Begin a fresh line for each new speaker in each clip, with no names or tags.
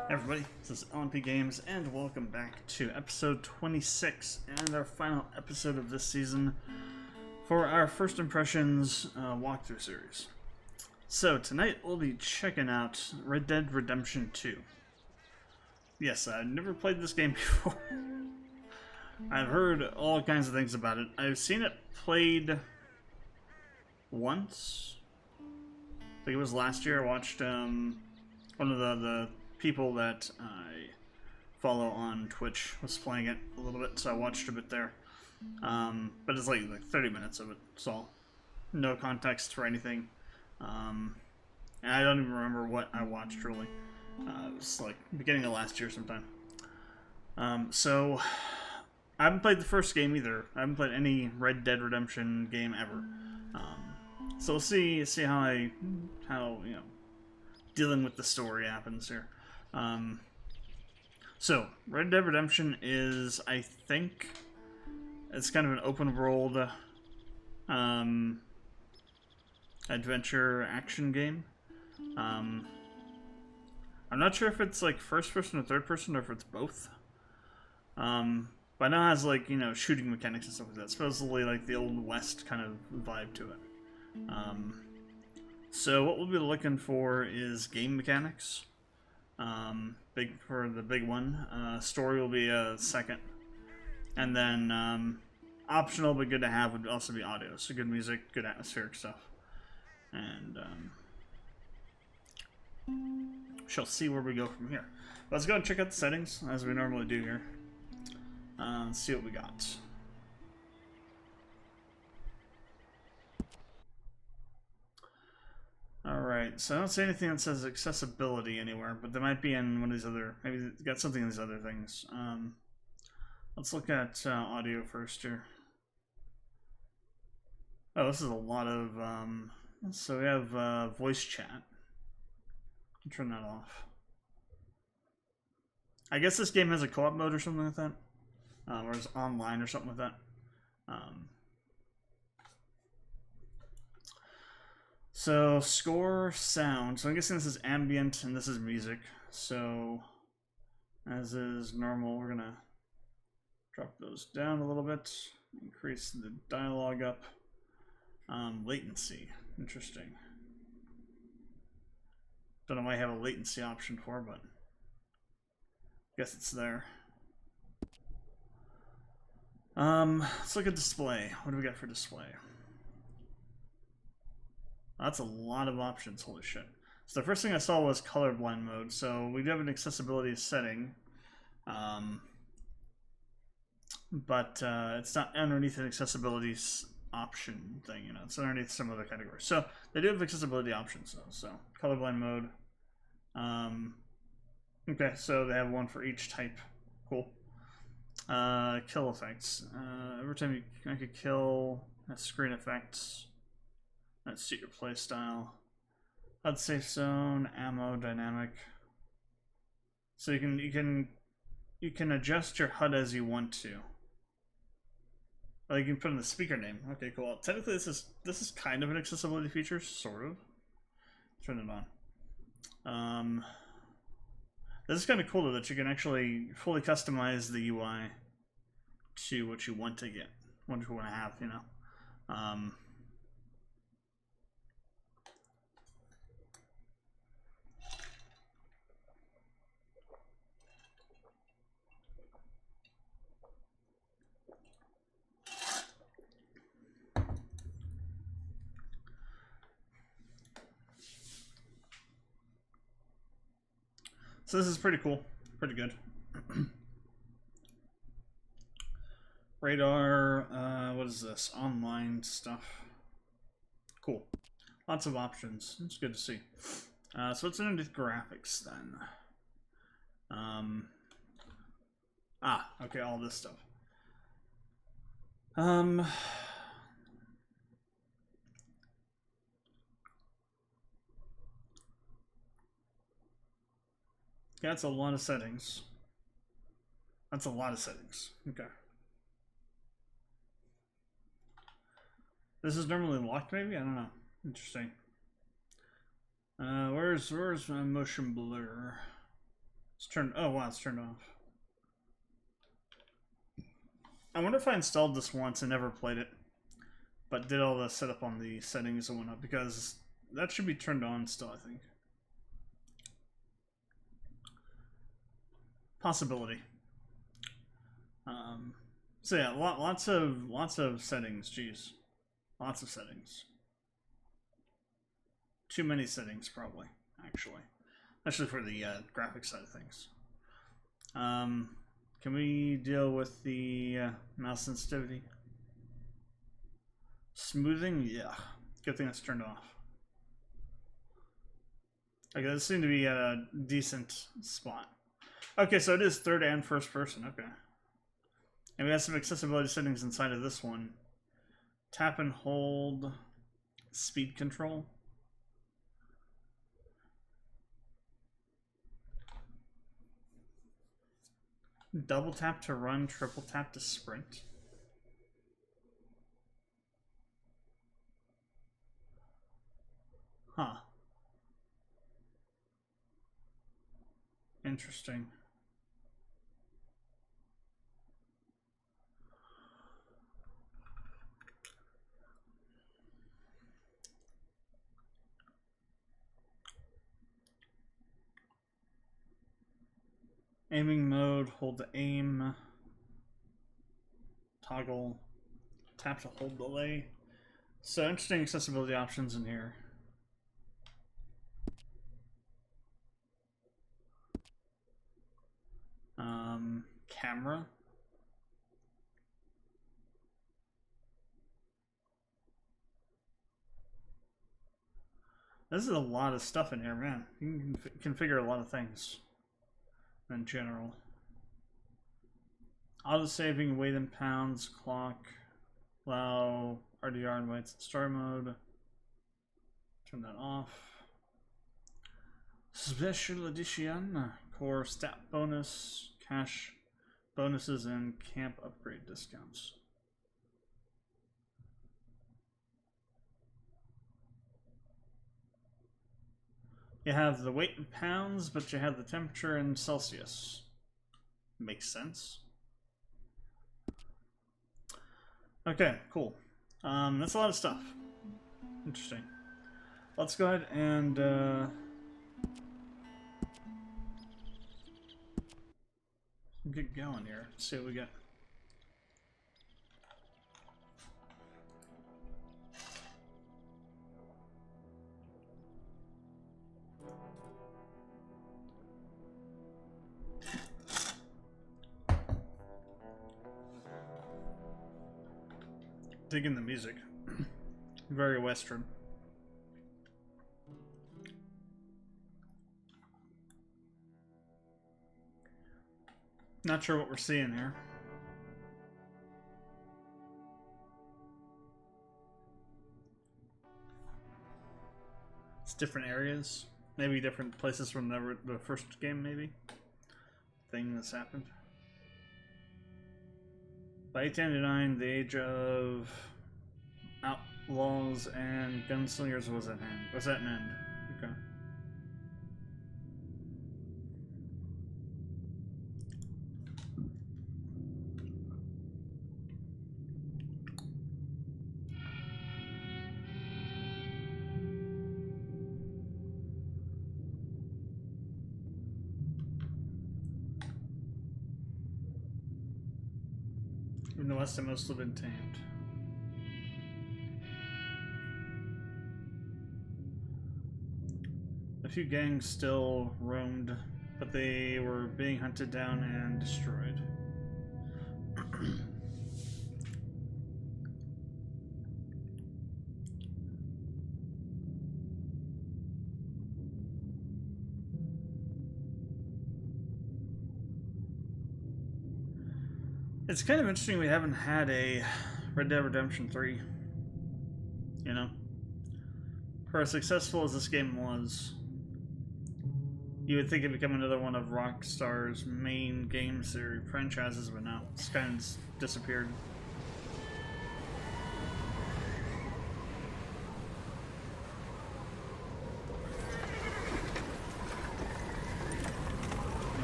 Everybody, this is LMP Games, and welcome back to episode 26 and our final episode of this season for our first impressions walkthrough series. So tonight we'll be checking out Red Dead Redemption 2. Yes, I've never played this game before. I've heard all kinds of things about it. I've seen it played once. I think it was last year. I watched one of the people that I follow on Twitch was playing it a little bit, so I watched a bit there. But it's like 30 minutes of it, so no context for anything. And I don't even remember what I watched really. It was like beginning of last year sometime. So I haven't played the first game either. I haven't played any Red Dead Redemption game ever. So we'll see how you know, dealing with the story happens here. So Red Dead Redemption is, I think, it's kind of an open world adventure action game. I'm not sure if it's like first person or third person or if it's both. But I know it has, like, you know, shooting mechanics and stuff like that. Supposedly like the Old West kind of vibe to it. So what we'll be looking for is game mechanics. For the big one. Story will be a second. And then optional but good to have would also be audio. So good music, good atmospheric stuff. And shall see where we go from here. Let's go and check out the settings as we normally do here. Let's see what we got. Alright, so I don't see anything that says accessibility anywhere, but there might be in one of these other, maybe it's got something in these other things. Let's look at audio first here. Oh, this is a lot of, so we have voice chat. Turn that off. I guess this game has a co-op mode or something like that. Or it's online or something like that. So, score, sound. So I'm guessing this is ambient and this is music. So, as is normal, we're going to drop those down a little bit. Increase the dialogue up. Latency. Interesting. Don't know why I have a latency option for, but I guess it's there. Let's look at display. What do we got for display? That's a lot of options, holy shit. So the first thing I saw was colorblind mode, so we do have an accessibility setting. But it's not underneath an accessibility option thing, you know, it's underneath some other category. So they do have accessibility options though, so colorblind mode. Okay, so they have one for each type. Cool. Kill effects. Every time I could kill, screen effects. Let's suit your play style. HUD safe zone, ammo, dynamic. So you can adjust your HUD as you want to. Well, you can put in the speaker name. Okay, cool. Technically, this is kind of an accessibility feature, sort of. Turn it on. This is kind of cool though, that you can actually fully customize the UI to what you want to get, what you want to have, you know. So this is pretty cool, pretty good. Radar, what is this? Online stuff. Cool. Lots of options. It's good to see. So what's underneath graphics then? Okay, all this stuff. Yeah, that's a lot of settings. That's a lot of settings. Okay. This is normally locked, maybe? I don't know. Interesting. Where's my motion blur? It's turned. Oh wow, it's turned off. I wonder if I installed this once and never played it, but did all the setup on the settings and whatnot, because that should be turned on still, I think. Possibility. So yeah, lots of settings. Jeez, lots of settings. Too many settings, probably, actually, especially for the graphics side of things. Can we deal with the mouse sensitivity? Smoothing, yeah. Good thing that's turned off. Okay, this seemed to be at a decent spot. Okay, so it is third and first person. Okay. And we have some accessibility settings inside of this one. Tap and hold speed control. Double tap to run, triple tap to sprint. Huh. Interesting. Aiming mode, hold to aim. Toggle, tap to hold delay. So interesting accessibility options in here. Camera. This is a lot of stuff in here, man. You can configure a lot of things in general. Auto-saving, weight in pounds, clock, allow RDR and weights in story mode. Turn that off. Special edition, core stat bonus, cash bonuses, and camp upgrade discounts. You have the weight in pounds, but you have the temperature in Celsius. Makes sense. Okay, cool. That's a lot of stuff. Interesting. Let's go ahead and get going here. See what we get. Digging the music. Very Western. Not sure what we're seeing here. It's different areas. Maybe different places from the first game, maybe. Thing that's happened. By 1899, the age of outlaws and gunslingers was at hand. Was at an end. Okay. In the West, they most have been tamed. A few gangs still roamed, but they were being hunted down and destroyed. It's kind of interesting we haven't had a Red Dead Redemption 3. You know? For as successful as this game was, you would think it'd become another one of Rockstar's main game series franchises, but now it's kind of disappeared.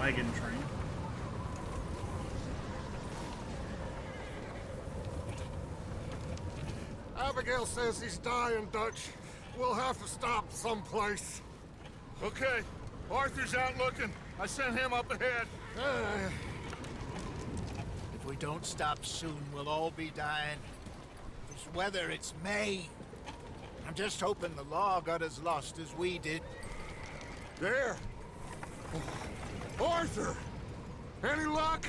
wagon train.
Abigail says he's dying, Dutch. We'll have to stop someplace.
Okay. Arthur's out looking. I sent him up ahead.
If we don't stop soon, we'll all be dying. This weather, it's May. I'm just hoping the law got as lost as we did.
There. Arthur! Any luck?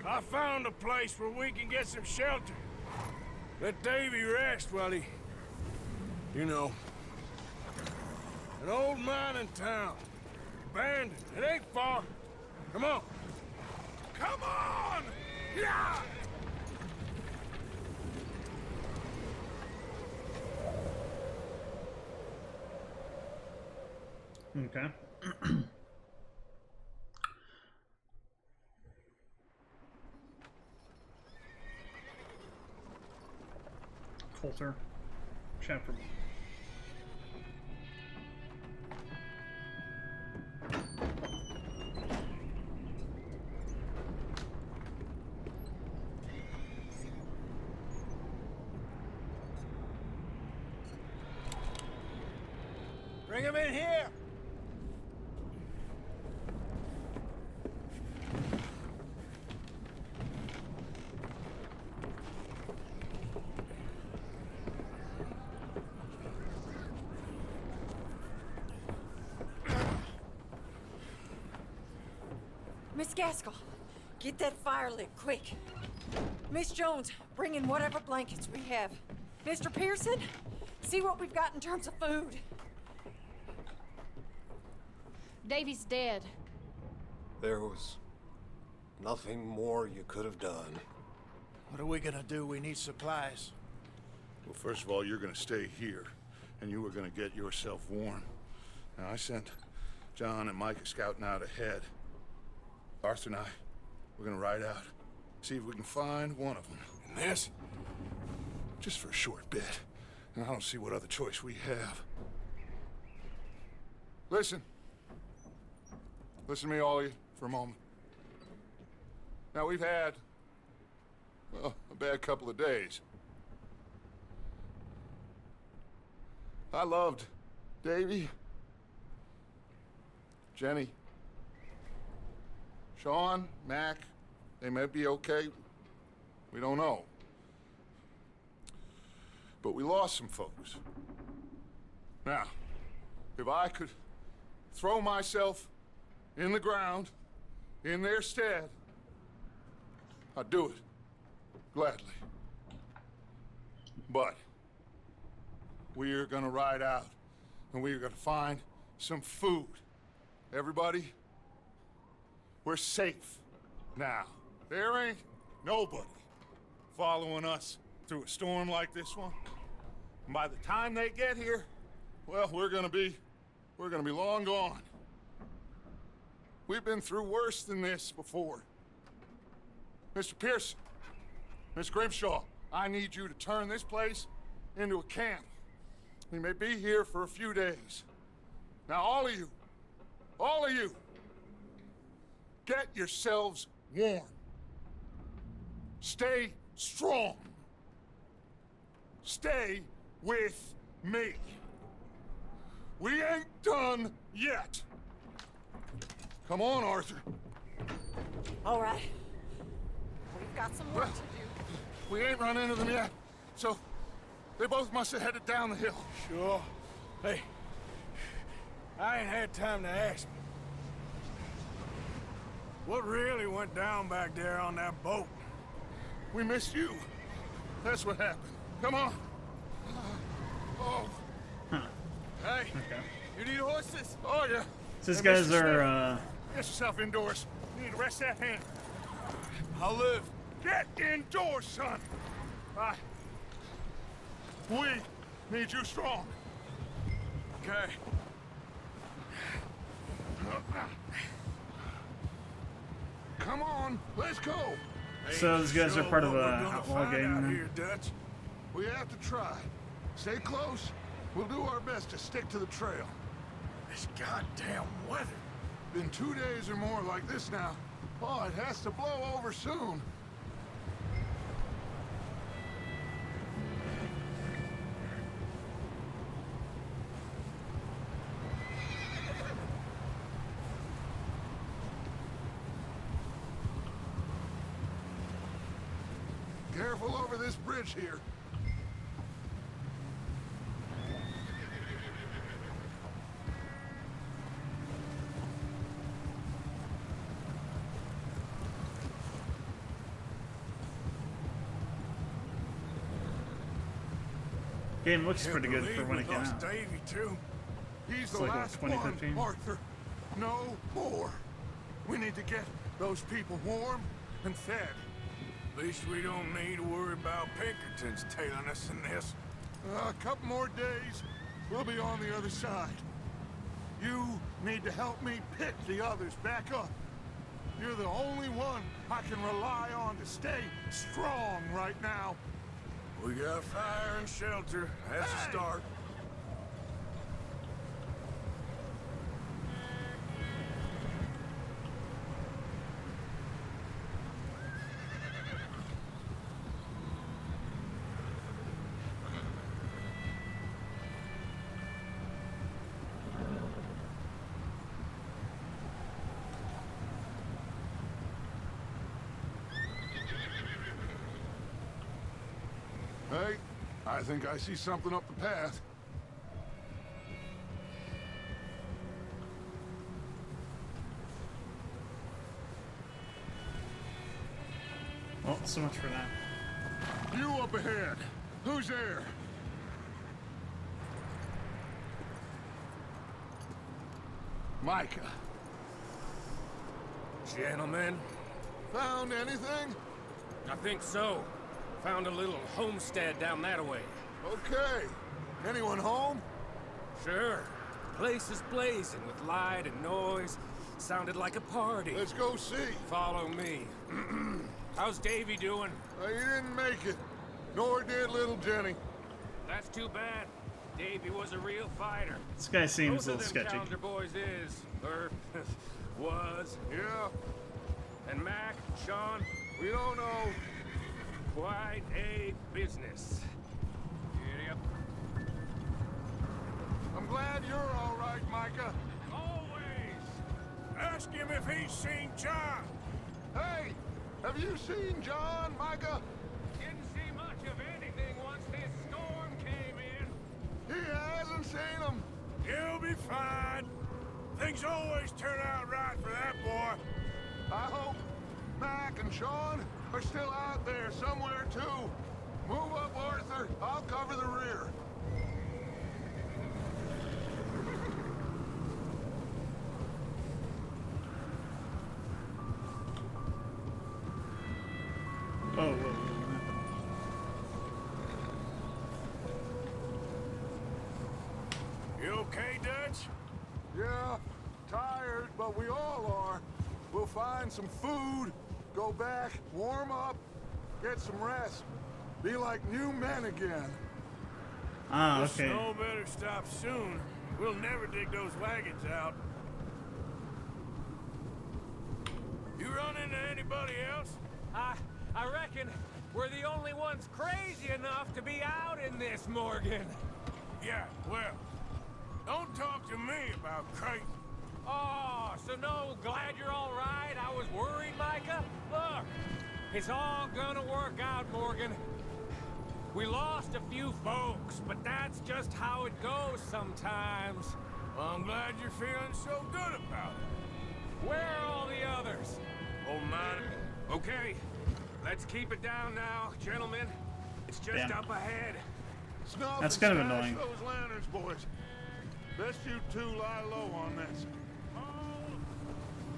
I found a place where we can get some shelter. Let Davy rest while he... You know. An old mining town. Abandoned. It ain't far. Come on. Come on! Yeah!
Okay. Coulter. Chapter 1.
Bring him in here!
Miss Gaskell, get that fire lit, quick. Miss Jones, bring in whatever blankets we have. Mr. Pearson, see what we've got in terms of food.
Davy's dead.
There was nothing more you could have done.
What are we gonna do? We need supplies.
Well, first of all, you're gonna stay here, and you were gonna get yourself warm. Now, I sent John and Micah scouting out ahead. Arthur and I, we're gonna ride out, see if we can find one of them.
And this?
Just for a short bit. And I don't see what other choice we have. Listen. Listen to me, all of you, for a moment. Now, we've had, well, a bad couple of days. I loved Davy, Jenny, Sean, Mac. They may be okay. We don't know. But we lost some folks. Now, if I could throw myself in the ground, in their stead, I'd do it, gladly. But we are gonna ride out, and we are gonna find some food. Everybody, we're safe now. There ain't nobody following us through a storm like this one. And by the time they get here, well, we're gonna be long gone. We've been through worse than this before. Mr. Pearson, Miss Grimshaw, I need you to turn this place into a camp. We may be here for a few days. Now, all of you, get yourselves warm. Stay strong. Stay with me. We ain't done yet. Come on, Arthur.
All right. We've got some work to do.
We ain't run into them yet, so they both must have headed down the hill.
Sure. Hey, I ain't had time to ask. What really went down back there on that boat?
We missed you. That's what happened. Come on. Oh.
Hey,
Okay.
you need horses?
Oh, yeah.
So these
Hey,
guys
Mr. Smith,
are,
get yourself indoors. You need to rest that hand.
I'll live.
Get indoors, son. We need you strong.
Okay.
Come on, let's go.
So these guys are part of
What
a
we're gonna
outlaw
find
gang
out
then?
here, Dutch.
We have to try. Stay close. We'll do our best to stick to the trail.
This goddamn weather.
been 2 days or more like this now. Oh, it has to blow over soon. Careful over this bridge here.
Game looks pretty good for when it came out.
Davey too. He's the
like, what,
last
2015?
one, Arthur. No more. We need to get those people warm and fed.
At least we don't need to worry about Pinkertons tailing us in this.
A couple more days, we'll be on the other side. You need to help me pick the others back up. You're the only one I can rely on to stay strong right now.
We got fire and shelter. That's a start.
Hey, I think I see something up the path.
Well, so much for that.
You up ahead. Who's there? Micah.
Gentlemen,
Found anything?
I think so. Found a little homestead down that way.
Okay. Anyone home?
Sure. Place is blazing with light and noise. Sounded like a party.
Let's go see.
Follow me. How's Davy doing?
He didn't make it. Nor did little Jenny.
That's too bad. Davy was a real fighter.
This guy seems
Both
a
of
little
them
sketchy.
Calendar boys is, or was.
Yeah,
And Mac, Sean,
we don't know.
quite a business. Giddy up.
I'm glad you're all right, Micah.
always ask him if he's seen John.
Hey, have you seen John, Micah?
Didn't see much of anything once this storm came in.
He hasn't seen him.
He'll be fine. Things always turn out right for that boy.
I hope Mac and Sean are still out there somewhere, too. Move up, Arthur. I'll cover the rear.
Oh, whoa, what happened?
You okay, Dutch?
Yeah, tired, but we all are. We'll find some food, go back, warm up, get some rest. Be like new men again.
Ah,
The
okay.
snow better stop soon. We'll never dig those wagons out. You run into anybody else?
I reckon we're the only ones crazy enough to be out in this, Morgan.
Yeah, well, don't talk to me about crazy.
Oh, so no, glad you're all right. I was worried, Micah. Look, it's all gonna work out, Morgan. We lost a few folks, but that's just how it goes sometimes.
Well, I'm glad you're feeling so good about it.
Where are all the others?
Old man.
Okay, let's keep it down now, gentlemen. It's just
Damn.
up ahead.
Snuff
That's
and
kind of
stash
annoying.
those lanterns, boys. Best you two lie low on this.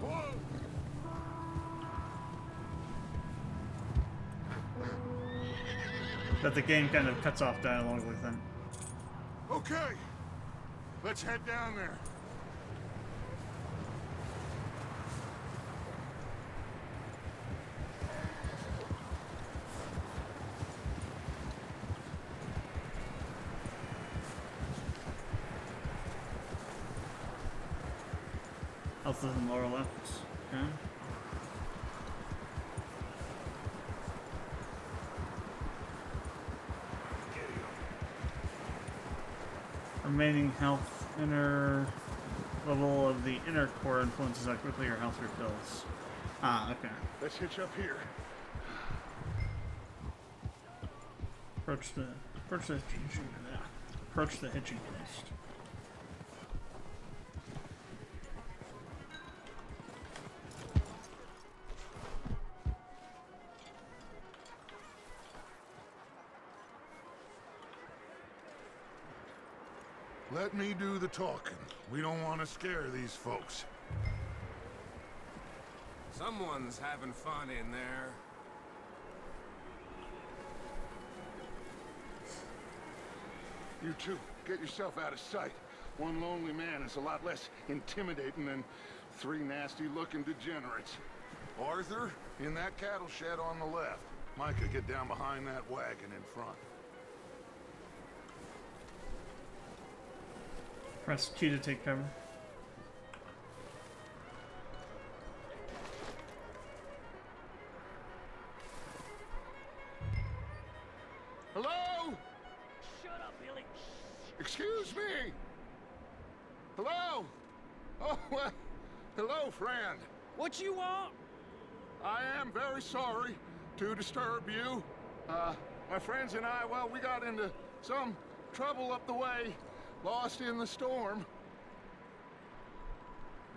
Whoa!
That the game kind of cuts off dialogue with them.
Okay, let's head down there.
I'll Health is in lower left. Okay. Remaining health, inner level of the inner core influences how quickly your health refills. Ah, okay.
Let's hitch up here.
Approach the hitching post.
Let me do the talking. We don't want to scare these folks.
Someone's having fun in there.
You two, get yourself out of sight. One lonely man is a lot less intimidating than three nasty-looking degenerates. Arthur, in that cattle shed on the left. Micah, get down behind that wagon in front.
Press Q to take cover.
Hello? Shut up, Billy. Excuse me. Hello? Oh, well, hello, friend.
What you want?
I am very sorry to disturb you. My friends and I, well, we got into some trouble up the way, lost in the storm.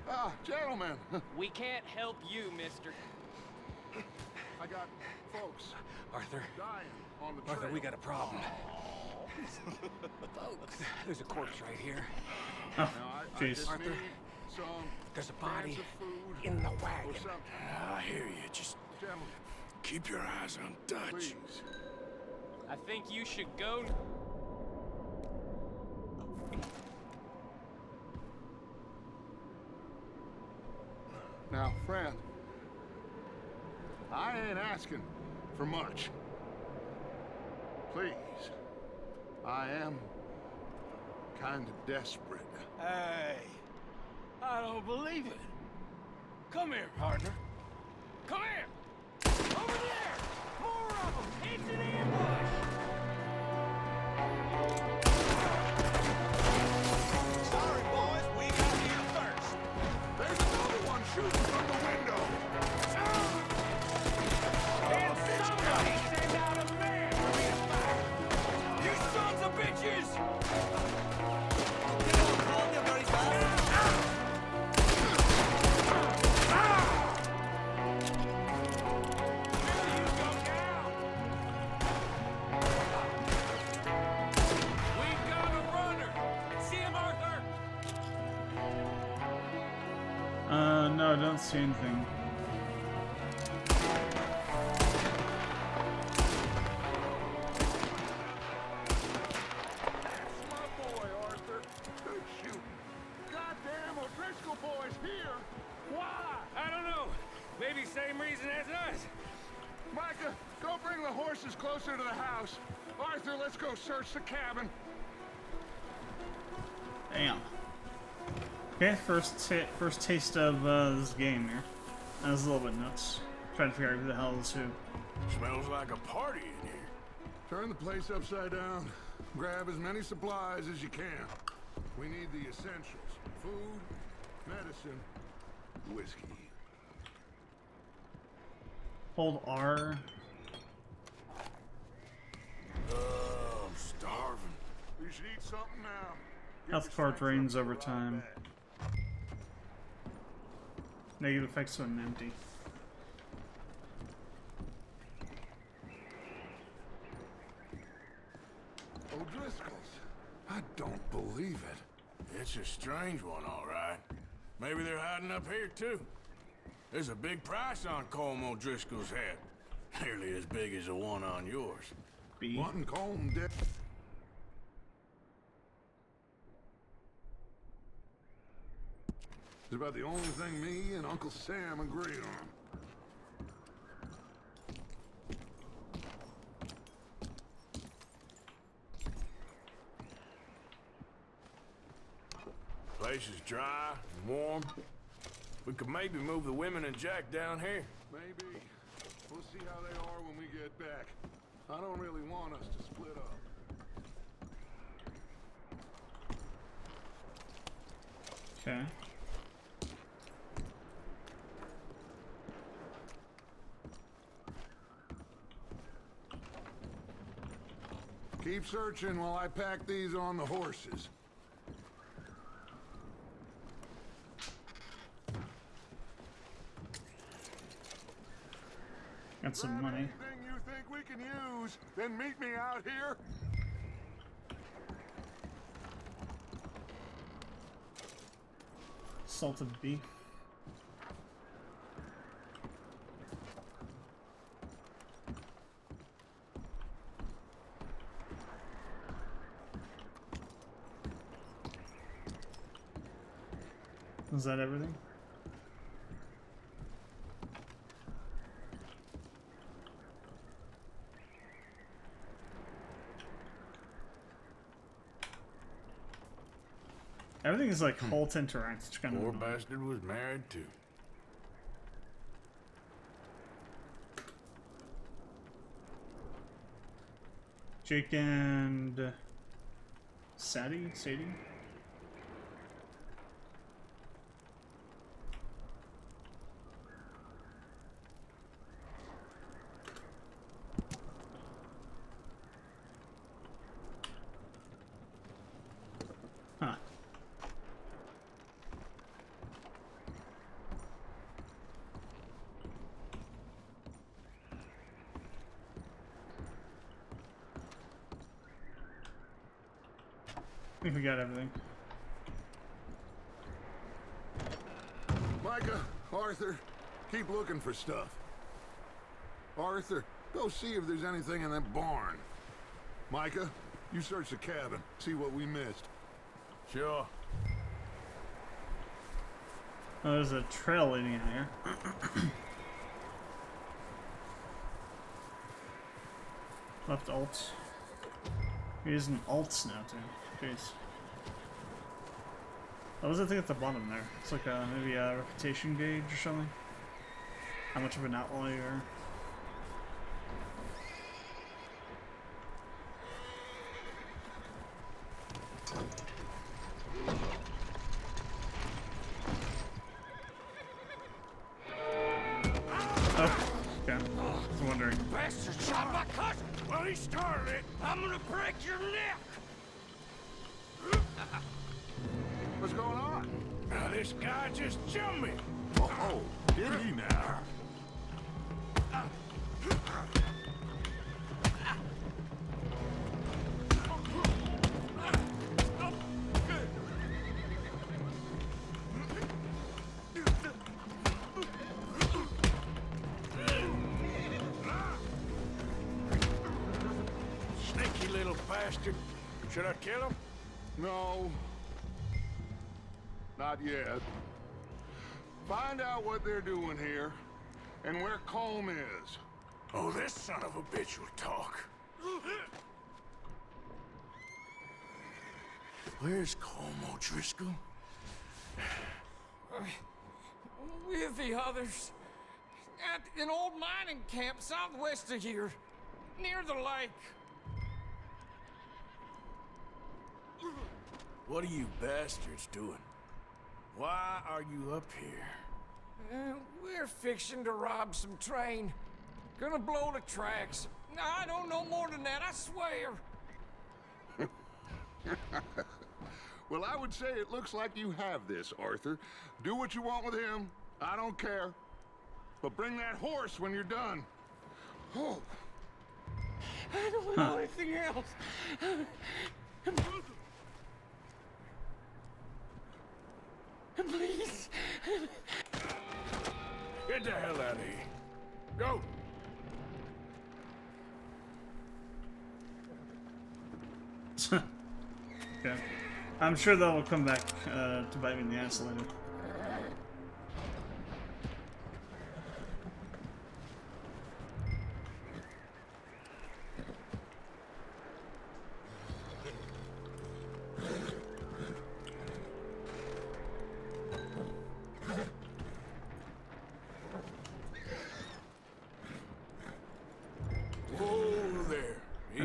Ah, gentlemen.
We can't help you, mister.
I got folks
Arthur,
dying on the trail.
Arthur, we got a problem. There's a corpse right here.
Oh,
I
jeez.
just
Arthur,
need some
there's a body
cans of food
in the
or
wagon.
something.
I hear you. Just
Gentlemen,
keep your eyes on Dutch.
please.
I think you should go.
Now, friend, I ain't asking for much. Please, I am kind of desperate.
Hey, I don't believe it. Come here, partner. Come here.
Over there! More of them! It's an ambush!
Sorry, boys, we got here first.
There's another one shooting from the window.
And somebody send out a man for me to fire! You sons of bitches! Here you go now! We've got a runner! See him, Arthur?
No, I don't see anything.
That's my boy, Arthur. Good shooting. Goddamn O'Driscoll boys here.
Why? I don't know. Maybe same reason as us.
Micah, go bring the horses closer to the house. Arthur, let's go search the cabin.
Damn. Okay, first taste of this game here. That was a little bit nuts. Trying to figure out who the hell is who.
Smells like a party in here.
Turn the place upside down. Grab as many supplies as you can. We need the essentials. Food, medicine, whiskey.
Hold R.
Oh, I'm starving.
You should eat something now. Get
Health
your
bar
strength
drains
up
over
for a ride
time.
back.
Negative effects when empty.
O'Driscoll's. I don't believe it.
It's a strange one, all right. Maybe they're hiding up here, too. There's a big price on Colm O'Driscoll's head. Nearly as big as the one on yours.
B.
Wanting Colm dead. It's about the only thing me and Uncle Sam agree on.
Place is dry and warm. We could maybe move the women and Jack down here.
Maybe. We'll see how they are when we get back. I don't really want us to split up.
Okay.
Keep searching while I pack these on the horses.
Got some money.
Anything you think we can use, then meet me out here.
Salted beef. Is that everything? Everything is like halt interact. It's kind
Poor
of
bastard was married too.
Jake and Sadie? Huh. I think we got everything.
Micah, Arthur, keep looking for stuff. Arthur, go see if there's anything in that barn. Micah, you search the cabin, see what we missed.
Sure.
Oh, there's a trail leading in here. Left alt. We're using alts now too. Jeez. What was that thing at the bottom there? It's like maybe a reputation gauge or something. How much of an outlaw you are. Oh, okay. I was wondering.
Bastard shot my cousin! Well, he started it. I'm gonna break your neck!
What's going on?
Now, this guy just jumped me.
Oh, did he now?
Sneaky little bastard. Should I kill him?
No. Not yet. Find out what they're doing here, and where Colm is.
Oh, this son of a bitch will talk. Where's Colm O'Driscoll?
With the others. At an old mining camp southwest of here. Near the lake.
What are you bastards doing? Why are you up here?
We're fixing to rob some train. Gonna blow the tracks. I don't know more than that, I swear.
Well, I would say it looks like you have this, Arthur. Do what you want with him. I don't care. But bring that horse when you're done. Oh.
I don't know anything else. Please.
Get the hell out of here. Go.
Okay. I'm sure that will come back to bite me in the ass later.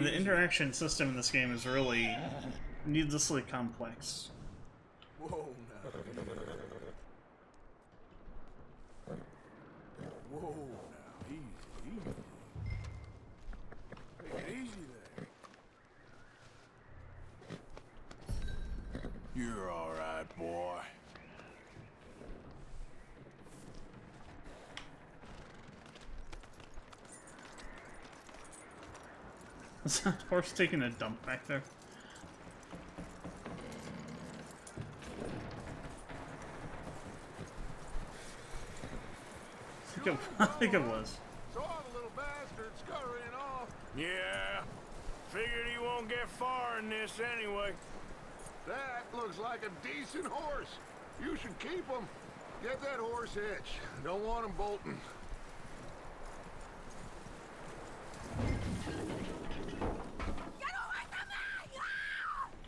And the interaction system in this game is really needlessly complex.
Whoa, now. Whoa, now. Easy, easy. Take it easy there. You're all right, boy.
Is that horse taking a dump back there? I think it was.
So all the little bastards scurrying off.
Yeah. Figured he won't get far in this anyway.
That looks like a decent horse. You should keep him. Get that horse hitched. Don't want him bolting.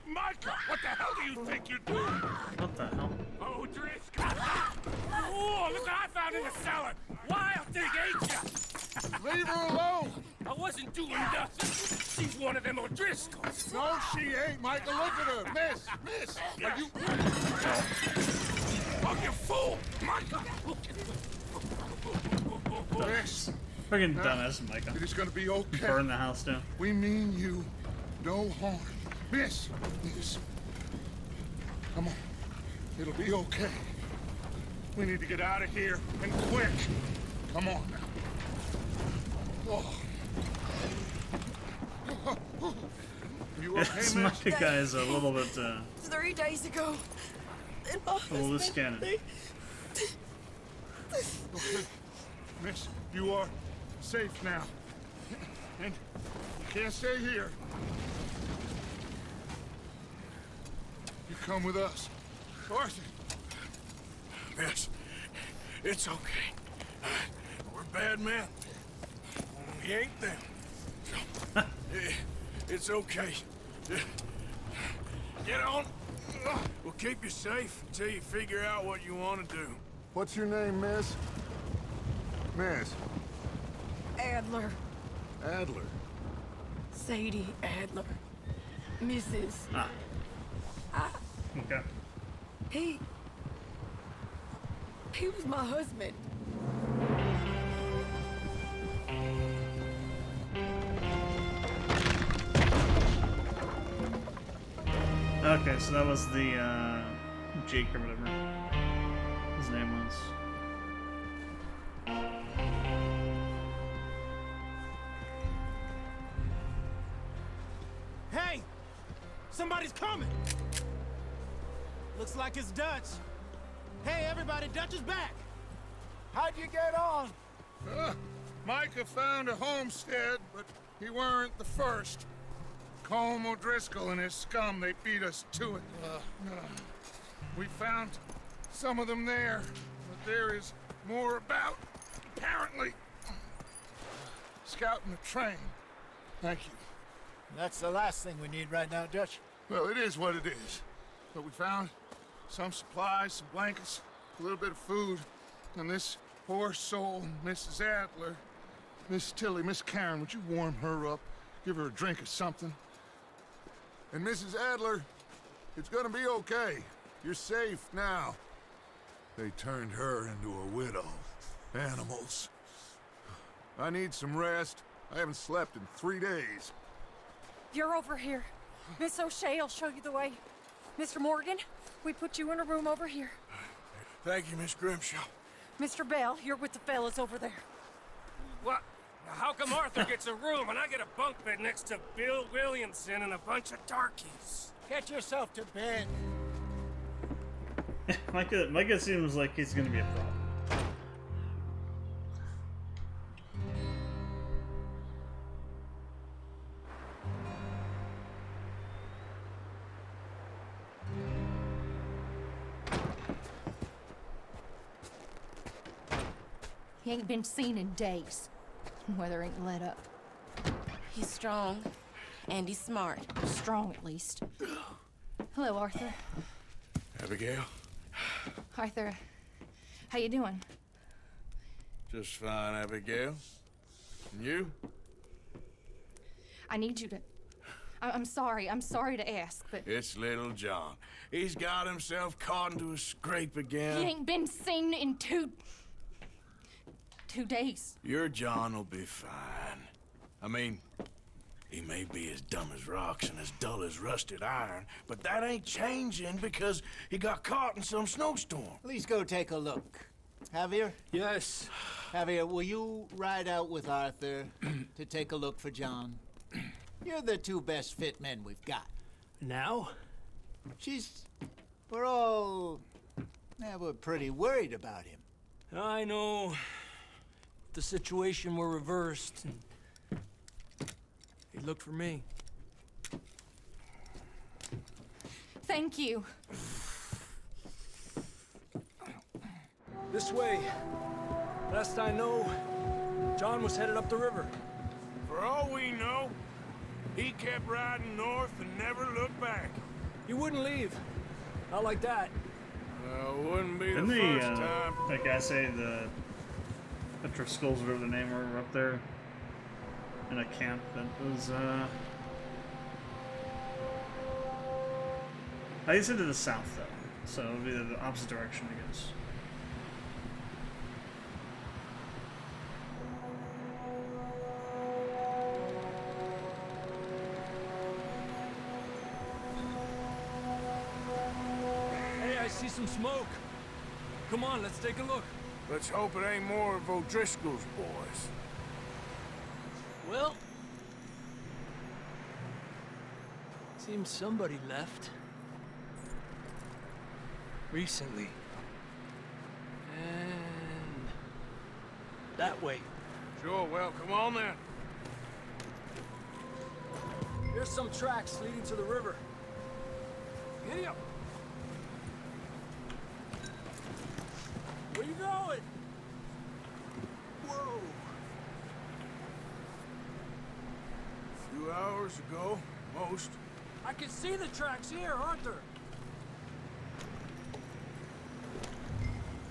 Micah, what the hell do you think you're doing?
What the hell?
Oh, Driscoll! Oh, look what I found in the cellar! Wild thing, ain't ya?
Leave her alone.
I wasn't doing nothing. She's one of them O'Driscolls.
No, she ain't, Micah. Look at her. Miss, are you...
Oh, you fool! Micah!
Miss,
Friggin' dumbass, Micah.
it is gonna be okay.
Burn the house down.
We mean you no harm. Miss. Come on. It'll be okay. We need to get out of here, and quick. Come on now. Oh. You okay,
This
miss?
Micah guy is a little bit,
3 days ago. And my
a little loose cannon.
Okay. Miss, you are safe now. And you can't stay here. You come with us. Arthur.
Miss, it's okay. We're bad men. We ain't them. It's okay. Get on. We'll keep you safe until you figure out what you want to do.
What's your name, miss? Miss.
Adler.
Adler.
Sadie Adler. Mrs.
Ah. Okay.
He was my husband.
Okay, so that was the, Jake or whatever his name was.
Hey! Somebody's coming! Looks like it's Dutch. Hey, everybody, Dutch is back!
How'd you get on?
Micah found a homestead, but he weren't the first. Colm O'Driscoll and his scum, they beat us to it. We found some of them there, but there is more about, apparently. Scouting the train. Thank you.
That's the last thing we need right now, Dutch.
Well, it is what it is. But we found some supplies, some blankets, a little bit of food, and this poor soul, Mrs. Adler. Miss Tilly, Miss Karen, would you warm her up? Give her a drink or something? And Mrs. Adler, it's gonna be okay. You're safe now. They turned her into a widow. Animals. I need some rest. I haven't slept in 3 days.
You're over here. Miss O'Shea will show you the way. Mr. Morgan, we put you in a room over here.
Thank you, Miss Grimshaw.
Mr. Bell, you're with the fellas over there.
What? How come Arthur gets a room and I get a bunk bed next to Bill Williamson and a bunch of darkies?
Get yourself to bed.
Micah seems like he's gonna be a problem.
He ain't been seen in days. Weather ain't let up.
He's strong, and he's smart.
Strong, at least. Hello, Arthur.
Abigail?
Arthur, how you doing?
Just fine, Abigail. And you?
I need you to... I'm sorry to ask, but...
It's little John. He's got himself caught into a scrape again.
He ain't been seen in 2 days.
Your John will be fine. I mean, he may be as dumb as rocks and as dull as rusted iron, but that ain't changing because he got caught in some snowstorm.
Please go take a look. Javier?
Yes.
Javier, will you ride out with Arthur to take a look for John? You're the 2 best fit men we've got.
Now?
We're pretty worried about him.
I know. If the situation were reversed, he'd look for me.
Thank you.
This way. Last I know, John was headed up the river.
For all we know, he kept riding north and never looked back.
He wouldn't leave. Not like that.
Wouldn't be
Didn't
the
the,
first time.
that guy say the Skulls, whatever the name were up there in a camp that was, I guess it to the south, though. So it would be the opposite direction, I guess.
Hey, I see some smoke. Come on, let's take a look.
Let's hope it ain't more of O'Driscoll's boys.
Well... seems somebody left. Recently. And... that way.
Sure, well, come on then.
Here's some tracks leading to the river. Giddy up! Where you going? Whoa!
A few hours ago, most.
I can see the tracks here, Arthur.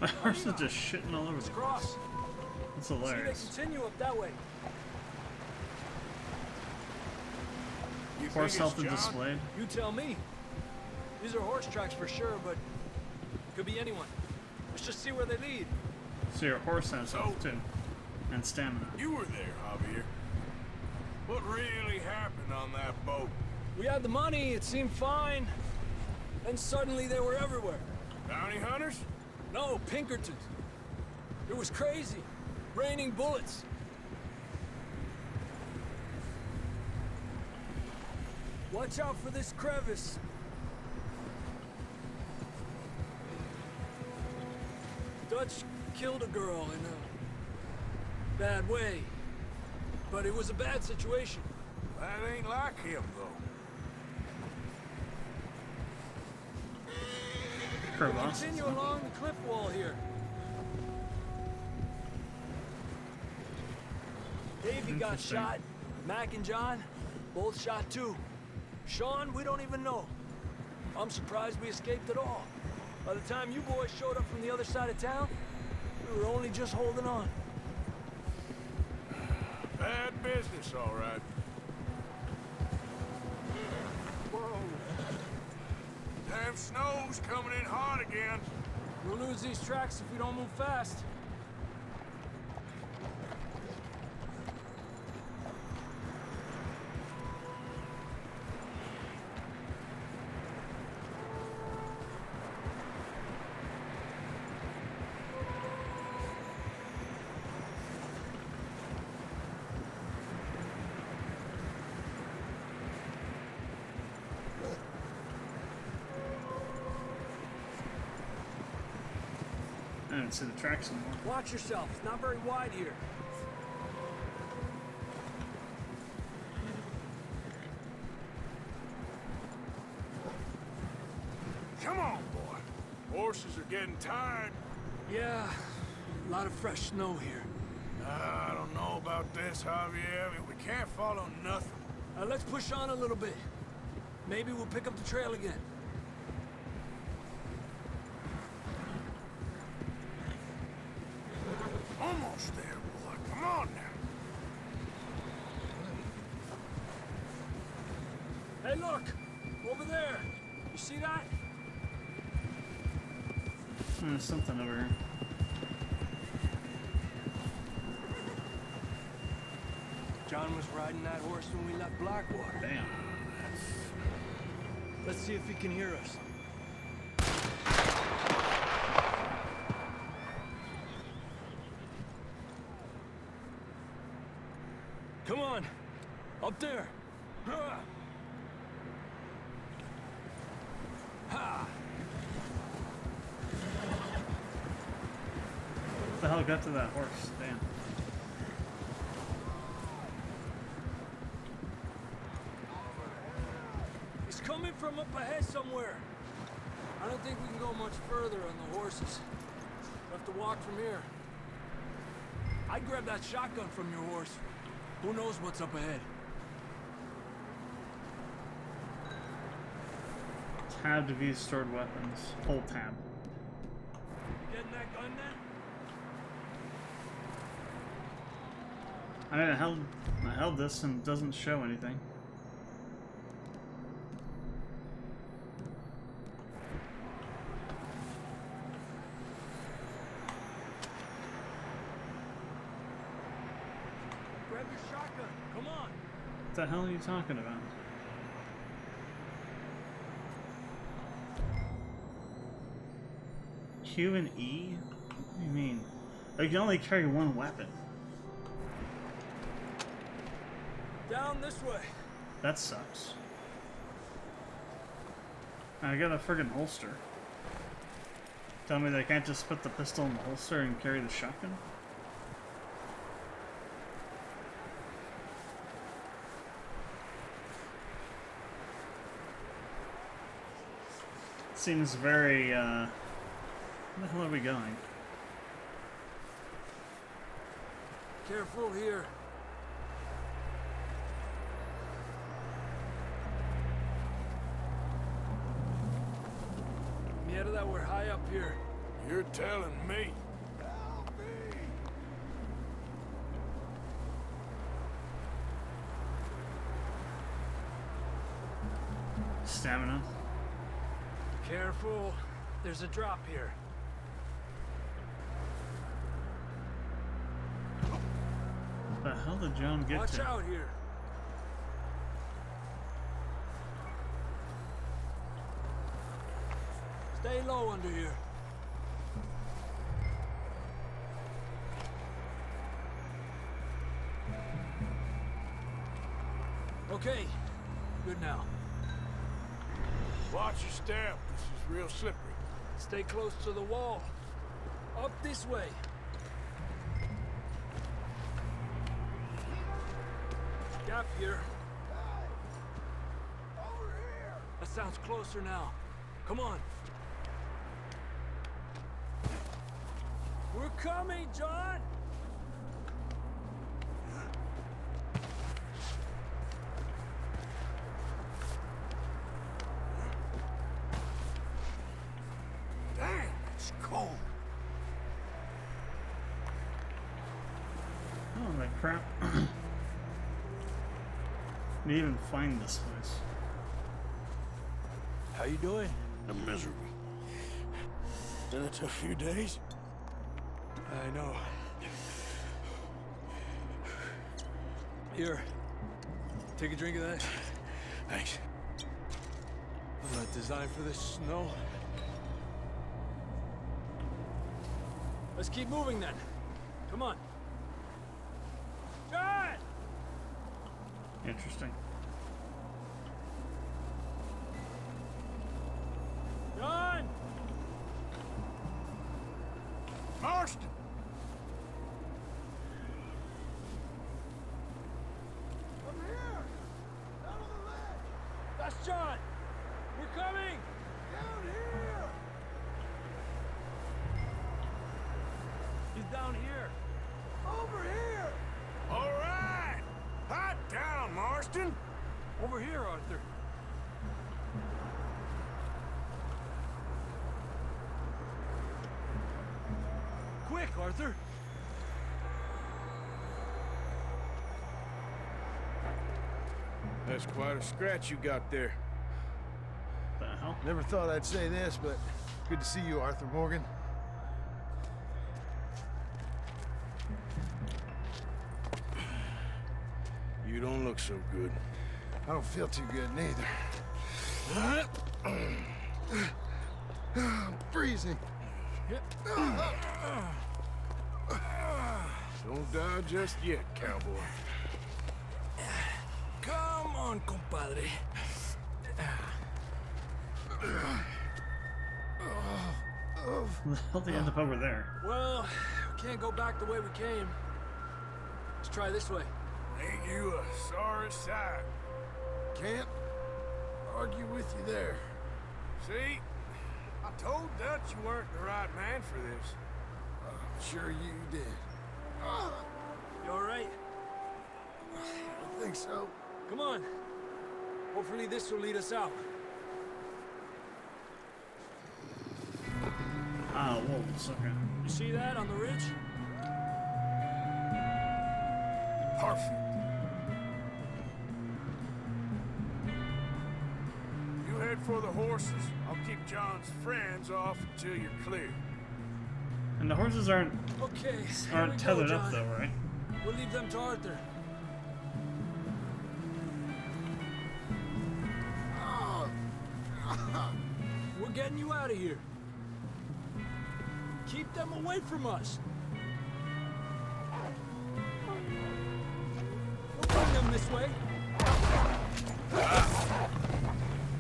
My horse is just shitting all over the
Let's
place.
cross.
It's
See,
hilarious.
they continue up that way.
You
Horse
think
health
it's
is
John?
displayed.
You tell me. These are horse tracks for sure, but could be anyone. Let's just see where they lead.
So your horse has health too, and stamina.
You were there, Javier. What really happened on that boat?
We had the money, it seemed fine. Then suddenly they were everywhere.
Bounty hunters?
No, Pinkertons. It was crazy. Raining bullets. Watch out for this crevice. Dutch killed a girl in a bad way. But it was a bad situation.
That ain't like him, though.
Kerbal.
Continue along the cliff wall here. Davey got
Interesting.
shot. Mac and John, both shot too. Sean, we don't even know. I'm surprised we escaped at all. By the time you boys showed up from the other side of town, we were only just holding on.
Bad business, all right. Whoa. Damn snow's coming in hot again.
We'll lose these tracks if we don't move fast.
I didn't see the tracks anymore.
Watch yourself. It's not very wide here.
Come on, boy. Horses are getting tired.
Yeah, a lot of fresh snow here.
I don't know about this, Javier. I mean, we can't follow nothing.
Let's push on a little bit. Maybe we'll pick up the trail again.
Almost there, boy. Come on now.
Hey, look! Over there! You see that?
There's something over here.
John was riding that horse when we left Blackwater.
Damn.
Let's see if he can hear us. Come on! Up there! Ha! Ha!
What the hell got to that horse? Damn.
He's coming from up ahead somewhere. I don't think we can go much further on the horses. We'll have to walk from here. I'd grab that shotgun from your horse. Who knows what's up ahead?
Tab to view stored weapons. Hold tab.
You getting that gun then?
I mean, I held this and it doesn't show anything.
Grab your shotgun. Come on.
What the hell are you talking about? Q and E? What do you mean? You can only carry one weapon.
Down this way.
That sucks. I got a friggin' holster. Tell me they can't just put the pistol in the holster and carry the shotgun? Seems very, where the hell are we going?
Careful here. Get that we're high up here.
You're telling me.
Stamina.
Careful. There's a drop here.
What the hell did John get
Watch
to?
out here. Stay low under here. Okay, good now.
Watch your step. This is real slippery.
Stay close to the wall. Up this way. Gap here. That sounds closer now. Come on. We're coming, John!
Dang, it's cold.
Oh, that crap. Didn't even find this place.
How you doing?
I'm miserable. Been a tough few days.
I know. Here. Take a drink of that.
Thanks.
I'm not designed for this snow. Let's keep moving then. Come on. John!
Interesting.
John!
Marston!
Over here! Down on the ledge!
That's John! We're coming!
Down here!
He's down here.
Over here!
All right! Hot down, Marston!
Over here, Arthur. Quick, Arthur!
That's quite a scratch you got there.
The hell?
Never thought I'd say this, but good to see you, Arthur Morgan.
You don't look so good.
I don't feel too good neither. I'm freezing.
Don't die just yet, cowboy.
Come on, compadre.
How did they end up over there?
Well, we can't go back the way we came. Let's try this way.
Ain't you a sorry sight?
Can't argue with you there.
See? I told Dutch you weren't the right man for this.
I'm sure you did.
You all right?
I think so.
Come on. Hopefully this will lead us out.
Ah, wolves, okay.
You see that on the ridge?
Perfect. You head for the horses. I'll keep John's friends off until you're clear.
And the horses aren't
Okay.
aren't tethered up though, right?
We'll leave them to Arthur. We're getting you out of here. Keep them away from us. We'll bring them this way.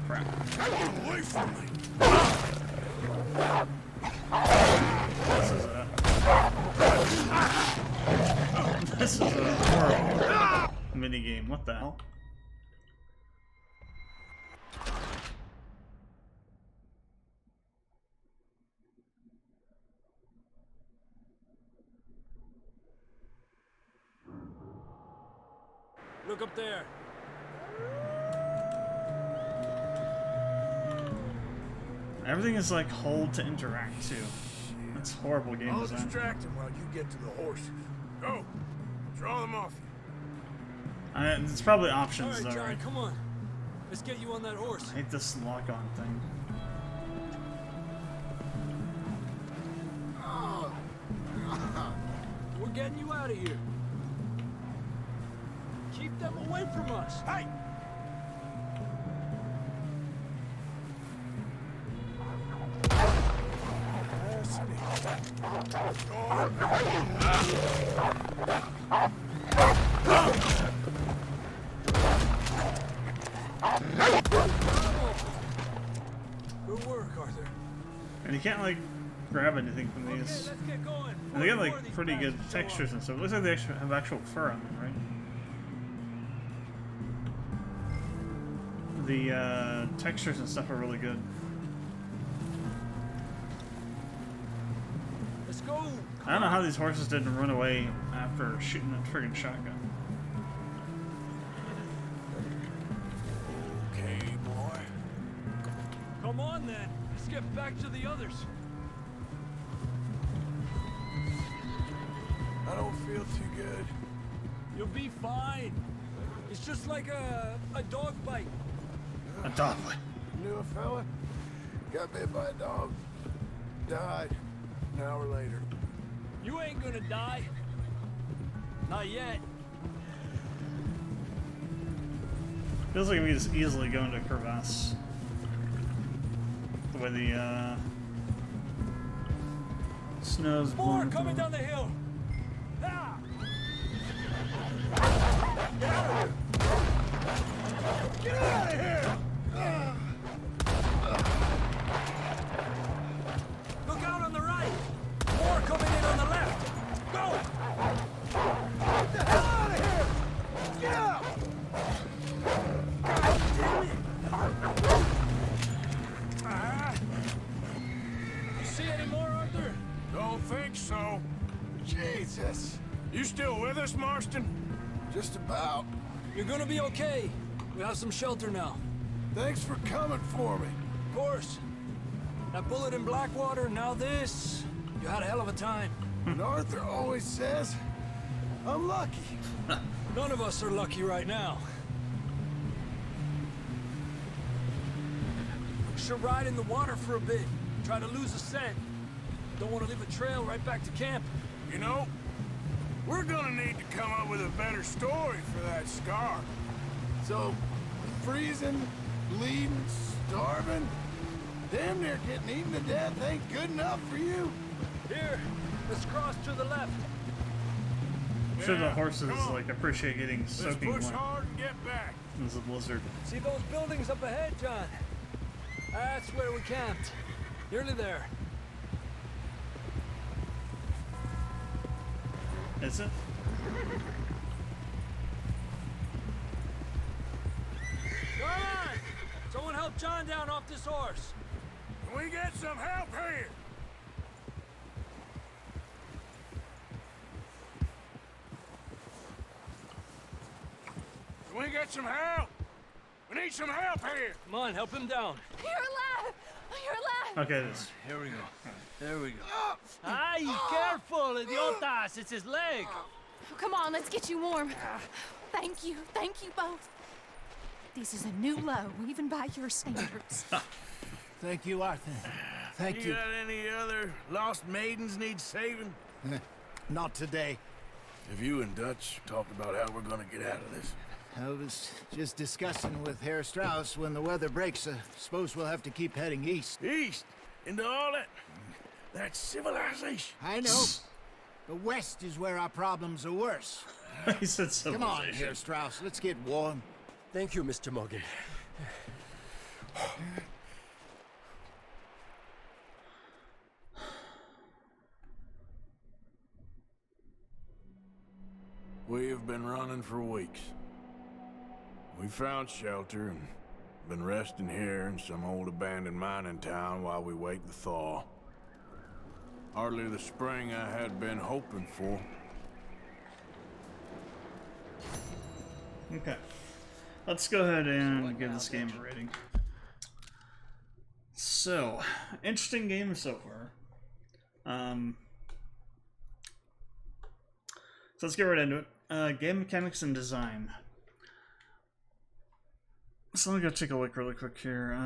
Crap.
Get away from me!
This is a horrible mini game. What the hell?
Look up there.
Everything is like hold to interact too. That's horrible game
I'll
design.
distract him while you get to the horses. Go! Draw them off you.
It's probably
All
options
right,
though,
John,
right?
come on. Let's get you on that horse.
I hate this lock-on thing.
We're getting you out of here. Keep them away from us.
Hey!
Good work, Arthur.
And you can't like grab anything from these.
Let's get going.
And they got like pretty good textures and stuff. It looks like they actually have actual fur on them, right? The textures and stuff are really good.
Let's go.
I don't know how these horses didn't run away after shooting a friggin' shotgun.
Okay, boy.
Come on then. Let's get back to the others.
I don't feel too good.
You'll be fine. It's just like a dog bite.
A dog bite.
Knew a fella? Got bit by a dog. Died. An hour later.
You ain't gonna die. Not yet.
Feels like we could just easily go into a crevasse. The way the snow's
More
blowing
coming
through.
down the hill. Ah!
Get out of here!
Look out on the right. More coming in on the left. Go!
Get the hell out of here! Get out!
God damn it! You see any more, Arthur?
Don't think so.
Jesus.
You still with us, Marston?
Just about.
You're gonna be okay. We have some shelter now.
Thanks for coming for me.
Of course. That bullet in Blackwater, now this. You had a hell of a time.
And Arthur always says, I'm lucky.
None of us are lucky right now. should ride in the water for a bit. Try to lose a scent. Don't want to leave a trail right back to camp.
You know, we're gonna need to come up with a better story for that scar.
So, freezing, bleeding, starving, damn near getting eaten to death ain't good enough for you?
Here, let's cross to the left.
I'm sure the horses like appreciate getting
Let's
soaking
push
wet.
hard and get back.
There's a blizzard.
See those buildings up ahead, John? That's where we camped. Nearly there.
Is it?
Come on! Someone help John down off this horse.
Can we get some help here? Can we get some help? We need some help here.
Come on, help him down.
You're alive! You're alive!
Okay, it is.
Here we go. There we go. Ay, careful, idiotas! It's his leg.
Oh, come on, let's get you warm. Thank you both. This is a new low, even by your standards.
Thank you, Arthur. Thank you.
Got any other lost maidens need saving?
Not today.
Have you and Dutch talked about how we're gonna get out of this?
I was just discussing with Herr Strauss when the weather breaks. Suppose we'll have to keep heading east.
East? Into all that civilization.
I know. The west is where our problems are worse.
He said
Come on,
civilization.
Herr Strauss. Let's get warm.
Thank you, Mr. Morgan.
We have been running for weeks. We found shelter and been resting here in some old abandoned mining town while we wait the thaw. Hardly the spring I had been hoping for.
Okay. Let's go ahead and give this game a rating. So, interesting game so far. So let's get right into it. Game mechanics and design. So let me go take a look really quick here.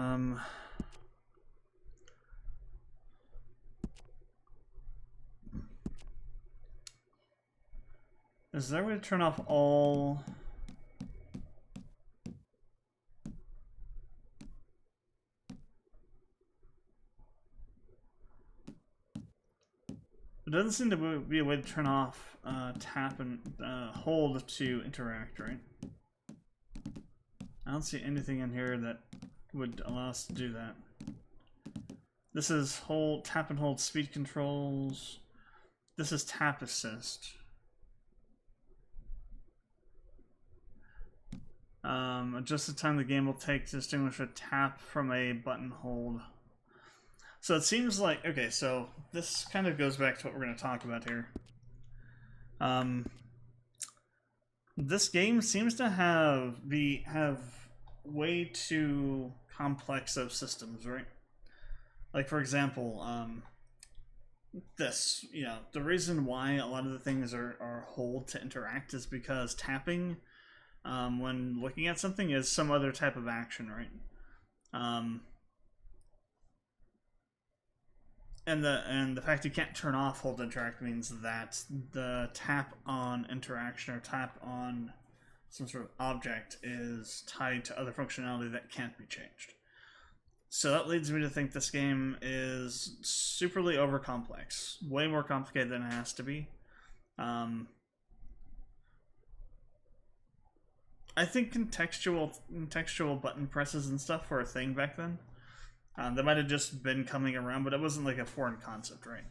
Is there a way to turn off all... It doesn't seem to be a way to turn off tap and hold to interact, right? I don't see anything in here that would allow us to do that. This is hold, tap and hold speed controls. This is tap assist. Adjust the time the game will take to distinguish a tap from a button hold. So it seems like, okay, so this kind of goes back to what we're going to talk about here. This game seems to have way too complex of systems, right? Like, for example, this, you know, the reason why a lot of the things are hold to interact is because tapping, when looking at something, is some other type of action, right? And the fact you can't turn off hold to interact means that the tap on interaction or tap on some sort of object is tied to other functionality that can't be changed. So that leads me to think this game is superly overcomplex, way more complicated than it has to be. I think contextual button presses and stuff were a thing back then. That might have just been coming around, but it wasn't like a foreign concept, right?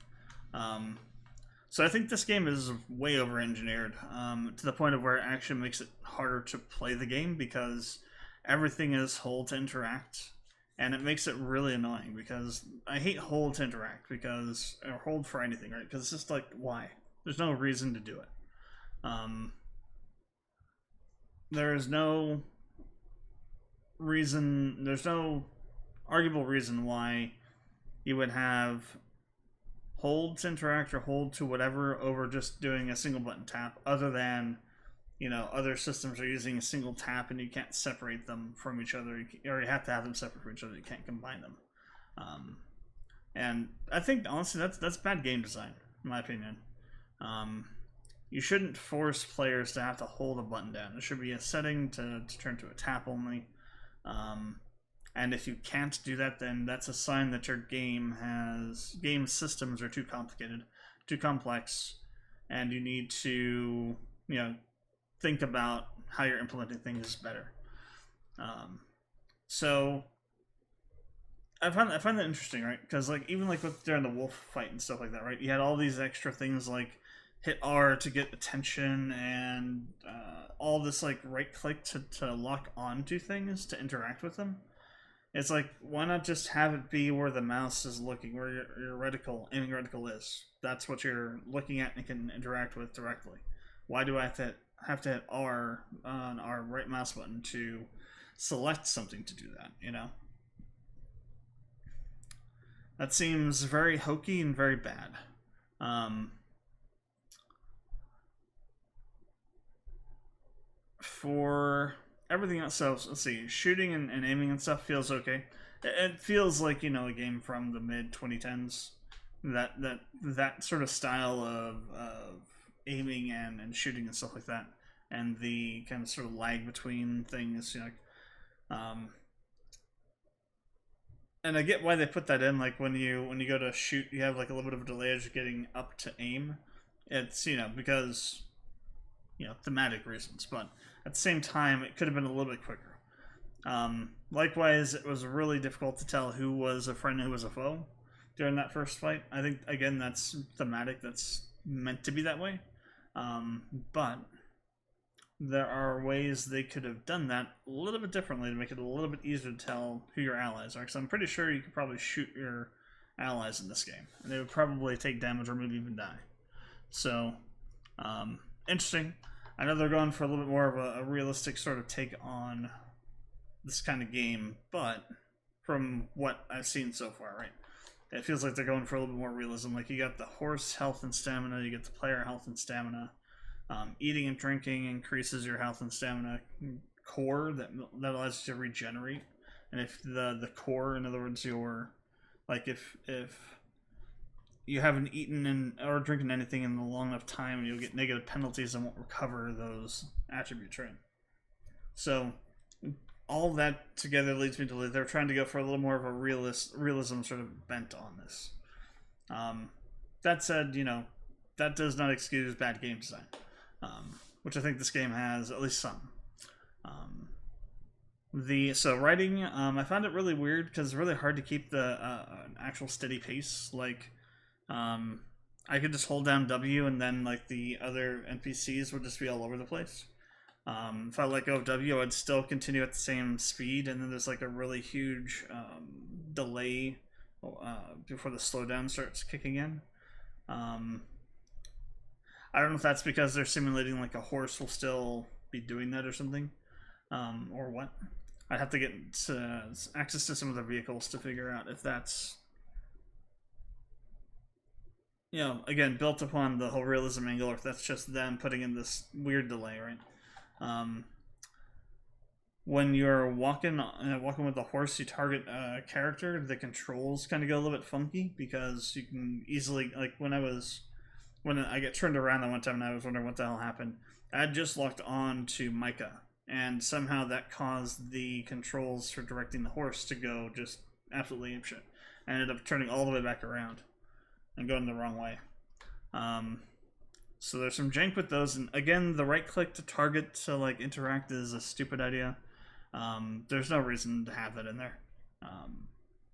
So I think this game is way over-engineered to the point of where it actually makes it harder to play the game because everything is hold to interact, and it makes it really annoying because I hate hold to interact because, or hold for anything, right? Because it's just like, why? There's no reason to do it. There is no reason, there's no arguable reason why you would have hold to interact or hold to whatever over just doing a single button tap, other than you know, other systems are using a single tap and you can't separate them from each other, or you have to have them separate from each other. You can't combine them. And I think honestly that's bad game design, in my opinion. You shouldn't force players to have to hold a button down. There should be a setting to turn to a tap only. And if you can't do that, then that's a sign that your game systems are too complicated, too complex, and you need to, you know, think about how you're implementing things better. So I find that interesting, right? Because like even like during the wolf fight and stuff like that, right? You had all these extra things like hit R to get attention and all this like right click to lock onto things to interact with them. It's like, why not just have it be where the mouse is looking, where your aiming reticle is? That's what you're looking at and can interact with directly. Why do I have to hit R on our right mouse button to select something to do that, you know? That seems very hokey and very bad. For everything else, so let's see, shooting and aiming and stuff feels okay. It feels like, you know, a game from the mid 2010s. That sort of style of aiming and shooting and stuff like that, and the kind of sort of lag between things, you know. And I get why they put that in. Like when you go to shoot, you have like a little bit of a delay as you're getting up to aim. It's, you know, because, you know, thematic reasons, but at the same time, it could have been a little bit quicker. Likewise, it was really difficult to tell who was a friend and who was a foe during that first fight. I think, again, that's thematic. That's meant to be that way. But there are ways they could have done that a little bit differently to make it a little bit easier to tell who your allies are. Because I'm pretty sure you could probably shoot your allies in this game, and they would probably take damage or maybe even die. So, interesting. I know they're going for a little bit more of a realistic sort of take on this kind of game, but from what I've seen so far, right, it feels like they're going for a little bit more realism. Like, you got the horse health and stamina, you get the player health and stamina. Eating and drinking increases your health and stamina core that allows you to regenerate. And if the core, in other words, your, like, if you haven't eaten or drinking anything in a long enough time, you'll get negative penalties and won't recover those attributes, right? So all that together leads me to believe they're trying to go for a little more of a realism sort of bent on this. That said, you know, that does not excuse bad game design, which I think this game has at least some. So writing, I found it really weird because it's really hard to keep the actual steady pace. Like, I could just hold down W and then like the other NPCs would just be all over the place. If I let go of W, I'd still continue at the same speed, and then there's like a really huge delay before the slowdown starts kicking in. I don't know if that's because they're simulating like a horse will still be doing that or something, or what. I'd have to get access to some of the vehicles to figure out if that's, you know, again, built upon the whole realism angle, or if that's just them putting in this weird delay, right? When you're walking with the horse, you target a character, the controls kind of go a little bit funky because you can easily, like when I get turned around that one time and I was wondering what the hell happened, I had just locked on to Micah, and somehow that caused the controls for directing the horse to go just absolutely apeshit. I ended up turning all the way back around and going the wrong way. So there's some jank with those, and again, the right click to target to like interact is a stupid idea. There's no reason to have that in there.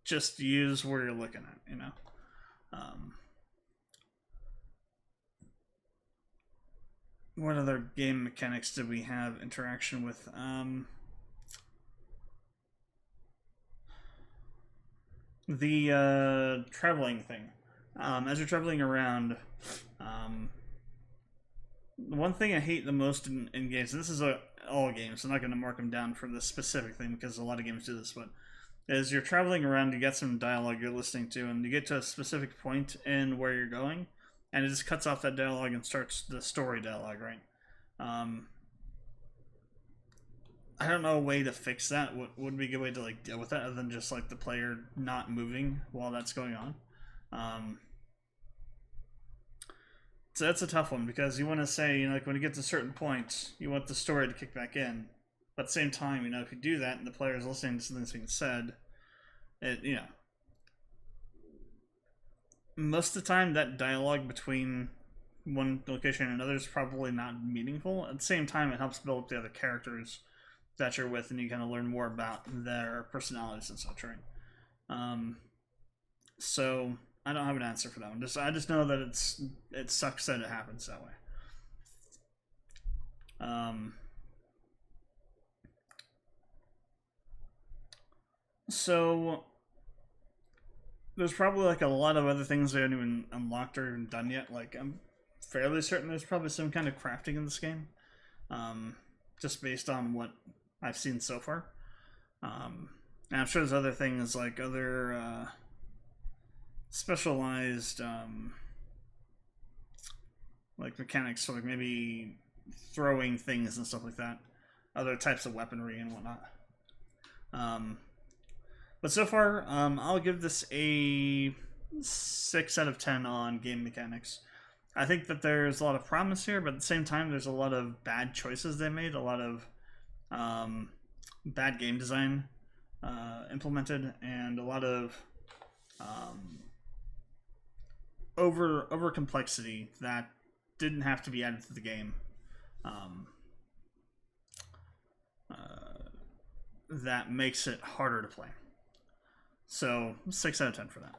Just use where you're looking at, you know. What other game mechanics did we have interaction with? The traveling thing. As you're traveling around, the one thing I hate the most in games, and this is all games, so I'm not going to mark them down for this specific thing because a lot of games do this, but as you're traveling around, you get some dialogue you're listening to, and you get to a specific point in where you're going, and it just cuts off that dialogue and starts the story dialogue, right? I don't know a way to fix that. What would be a good way to like deal with that other than just like the player not moving while that's going on? So that's a tough one because you want to say, you know, like when you get to a certain point, you want the story to kick back in. But at the same time, you know, if you do that and the player is listening to something that's being said, it, you know, most of the time that dialogue between one location and another is probably not meaningful. At the same time, it helps build up the other characters that you're with, and you kind of learn more about their personalities and such, right? So I don't have an answer for that one. I just know that it sucks that it happens that way. So there's probably like a lot of other things they haven't even unlocked or even done yet. Like I'm fairly certain there's probably some kind of crafting in this game, just based on what I've seen so far. And I'm sure there's other things like other specialized like mechanics, so like maybe throwing things and stuff like that, other types of weaponry and whatnot. But so far, I'll give this a 6 out of 10 on game mechanics. I think that there's a lot of promise here, but at the same time, there's a lot of bad choices they made, a lot of bad game design implemented, and a lot of over complexity that didn't have to be added to the game. That makes it harder to play. So 6 out of 10 for that.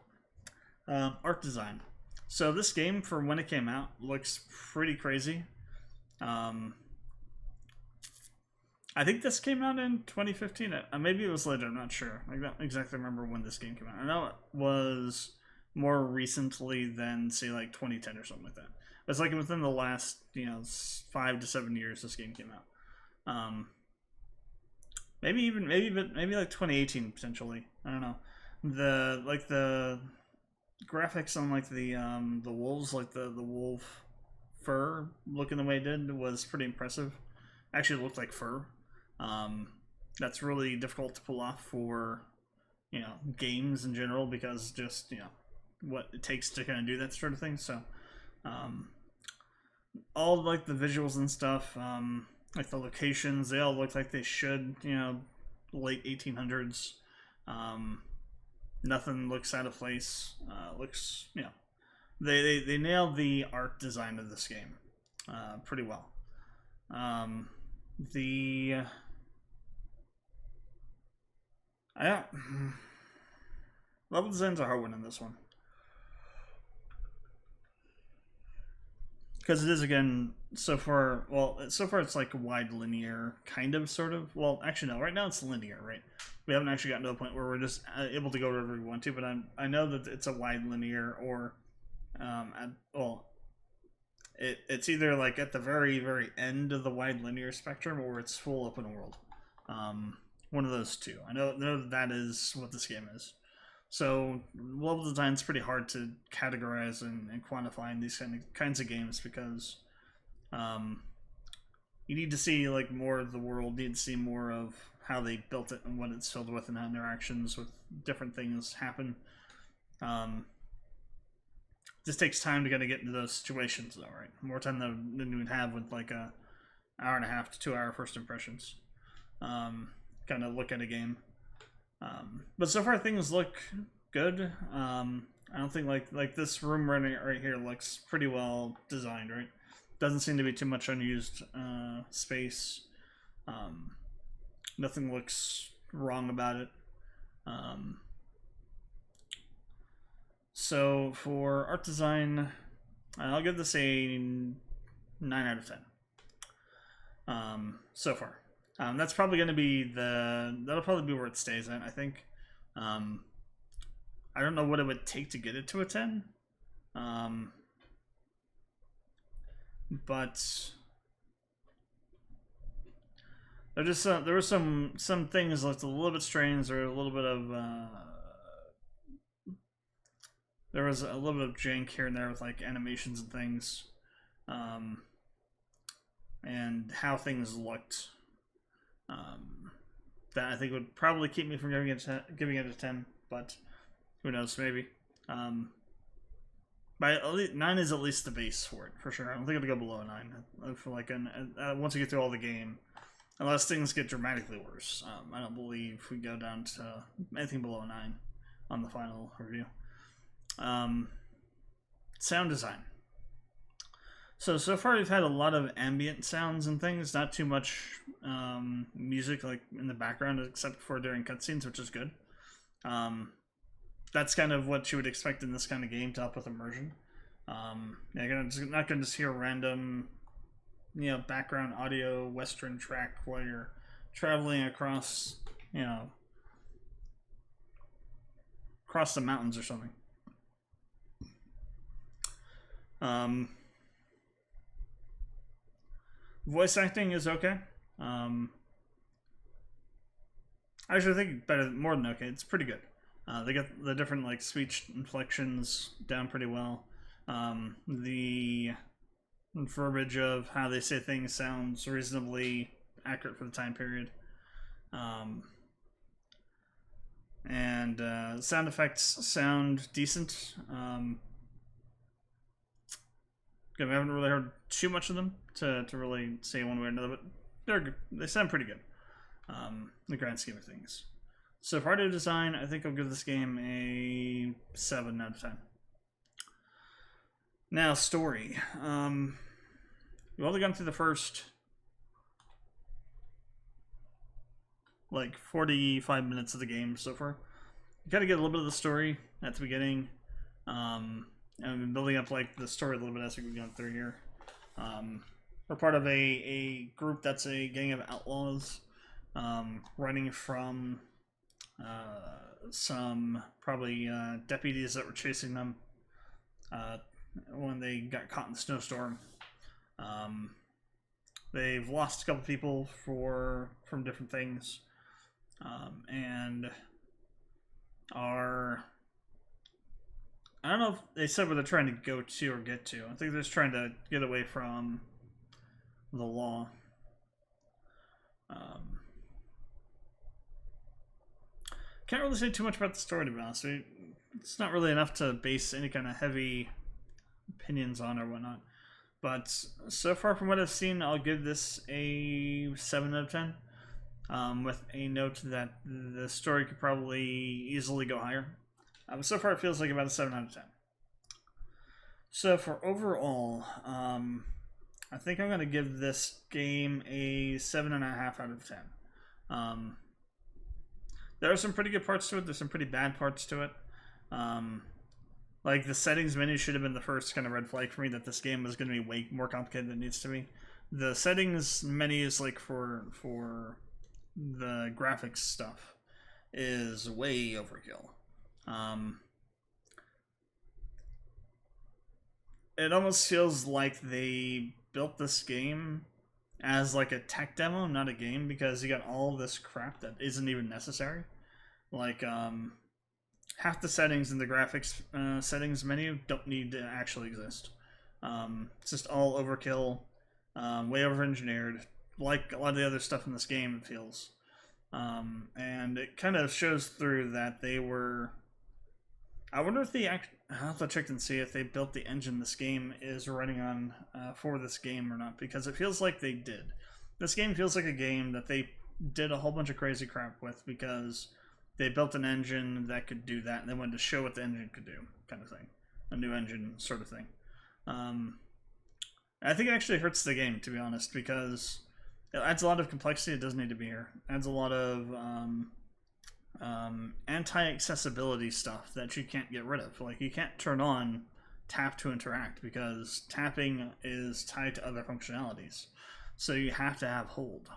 Art design. So this game, for when it came out, looks pretty crazy. I think this came out in 2015. Maybe it was later. I'm not sure. I don't exactly remember when this game came out. I know it was more recently than, say, like 2010 or something like that. It's like within the last, 5 to 7 years this game came out. Maybe like 2018 potentially. I don't know. The graphics on like the wolves, like the wolf fur looking the way it did was pretty impressive. Actually, it looked like fur. That's really difficult to pull off for games in general because just what it takes to kind of do that sort of thing. So all like the visuals and stuff, like the locations, they all look like they should, late 1800s. Nothing looks out of place. Looks, they nailed the art design of this game pretty well. Level design's a hard one in this one. Because it is, again, so far it's like wide linear, kind of, sort of. Well, actually, no, right now it's linear, right? We haven't actually gotten to a point where we're just able to go wherever we want to, but I know that it's a wide linear, or, it's either like at the very, very end of the wide linear spectrum, or it's full open world. One of those two. I know that is what this game is. So level design is pretty hard to categorize and quantify in these kinds of games because you need to see like more of the world, you need to see more of how they built it and what it's filled with and how interactions with different things happen. Just takes time to kind of get into those situations though, right? More time than you would have with like a hour and a half to 2 hour first impressions. Kind of look at a game. But so far things look good. I don't think like this room right here looks pretty well designed, right? Doesn't seem to be too much unused space. Nothing looks wrong about it. So for art design, I'll give this a 9 out of 10. So far. That's probably going to be that'll probably be where it stays at, I think. I don't know what it would take to get it to a 10. But there were some things that looked a little bit strange, or a little bit of there was a little bit of jank here and there with like animations and things, and how things looked. that I think would probably keep me from giving it a 10, but who knows, maybe. But at least 9 is at least the base for it, for sure. I don't think it'll go below a 9. I feel like once you get through all the game, unless things get dramatically worse, I don't believe we go down to anything below a 9 on the final review. Sound design. So far we've had a lot of ambient sounds and things, not too much music like in the background except for during cutscenes, which is good. That's kind of what you would expect in this kind of game to help with immersion. You're not going to just hear random, background audio Western track while you're traveling across, across the mountains or something. Voice acting is okay. Actually, I think more than okay. It's pretty good. They got the different like speech inflections down pretty well. The verbiage of how they say things sounds reasonably accurate for the time period. And sound effects sound decent. We haven't really heard too much of them to really say one way or another, but they sound pretty good in the grand scheme of things. So for audio design, I think I'll give this game a 7 out of 10. Now, story. We've only gone through the first, 45 minutes of the game so far. You gotta get a little bit of the story at the beginning. And I've been building up, the story a little bit as we've gone through here. We're part of a group that's a gang of outlaws, running from some probably deputies that were chasing them when they got caught in the snowstorm. They've lost a couple people from different things, and are, I don't know if they said where they're trying to go to or get to. I think they're just trying to get away from the law. Can't really say too much about the story, to be honest. It's not really enough to base any kind of heavy opinions on or whatnot. But so far from what I've seen, I'll give this a 7 out of 10. With a note that the story could probably easily go higher. So far it feels like about a 7 out of 10. So for overall, I think I'm going to give this game a 7.5 out of 10. There are some pretty good parts to it. There's some pretty bad parts to it. Like the settings menu should have been the first kind of red flag for me that this game was going to be way more complicated than it needs to be. The settings menu is for the graphics stuff is way overkill. It almost feels like they built this game as a tech demo, not a game, because you got all this crap that isn't even necessary. Half the settings in the graphics settings menu don't need to actually exist. It's just all overkill, way over-engineered, like a lot of the other stuff in this game, it feels. And it kind of shows through that they were... I wonder if they actually... I'll have to check and see if they built the engine this game is running on for this game or not, because it feels like they did. This game feels like a game that they did a whole bunch of crazy crap with, because they built an engine that could do that, and they wanted to show what the engine could do, kind of thing. A new engine sort of thing. I think it actually hurts the game, to be honest, because it adds a lot of complexity it doesn't need to be here. It adds a lot of anti-accessibility stuff that you can't get rid of. You can't turn on tap to interact, because tapping is tied to other functionalities. So you have to have hold.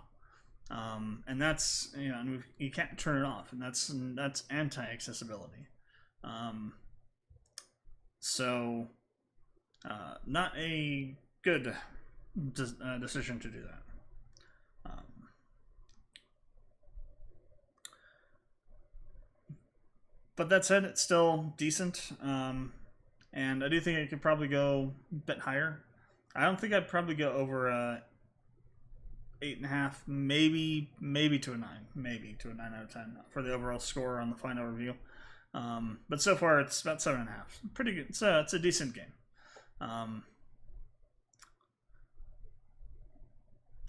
And that's, you can't turn it off, and that's anti-accessibility. So, not a good decision to do that. But that said, it's still decent, and I do think it could probably go a bit higher. I don't think I'd probably go over 8.5, maybe to a 9, maybe to a 9 out of 10 for the overall score on the final review. But so far it's about 7.5. Pretty good. It's a decent game.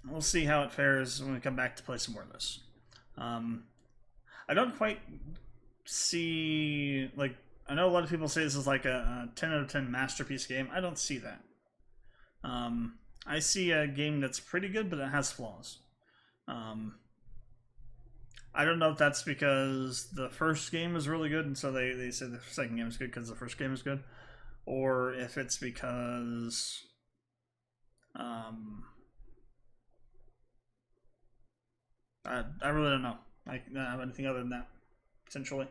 We'll see how it fares when we come back to play some more of this. I don't quite see, like, I know a lot of people say this is like a 10 out of 10 masterpiece game. I don't see that. I see a game that's pretty good, but it has flaws. I don't know if that's because the first game is really good, and so they say the second game is good because the first game is good, or if it's because I really don't know. I don't have anything other than that, potentially.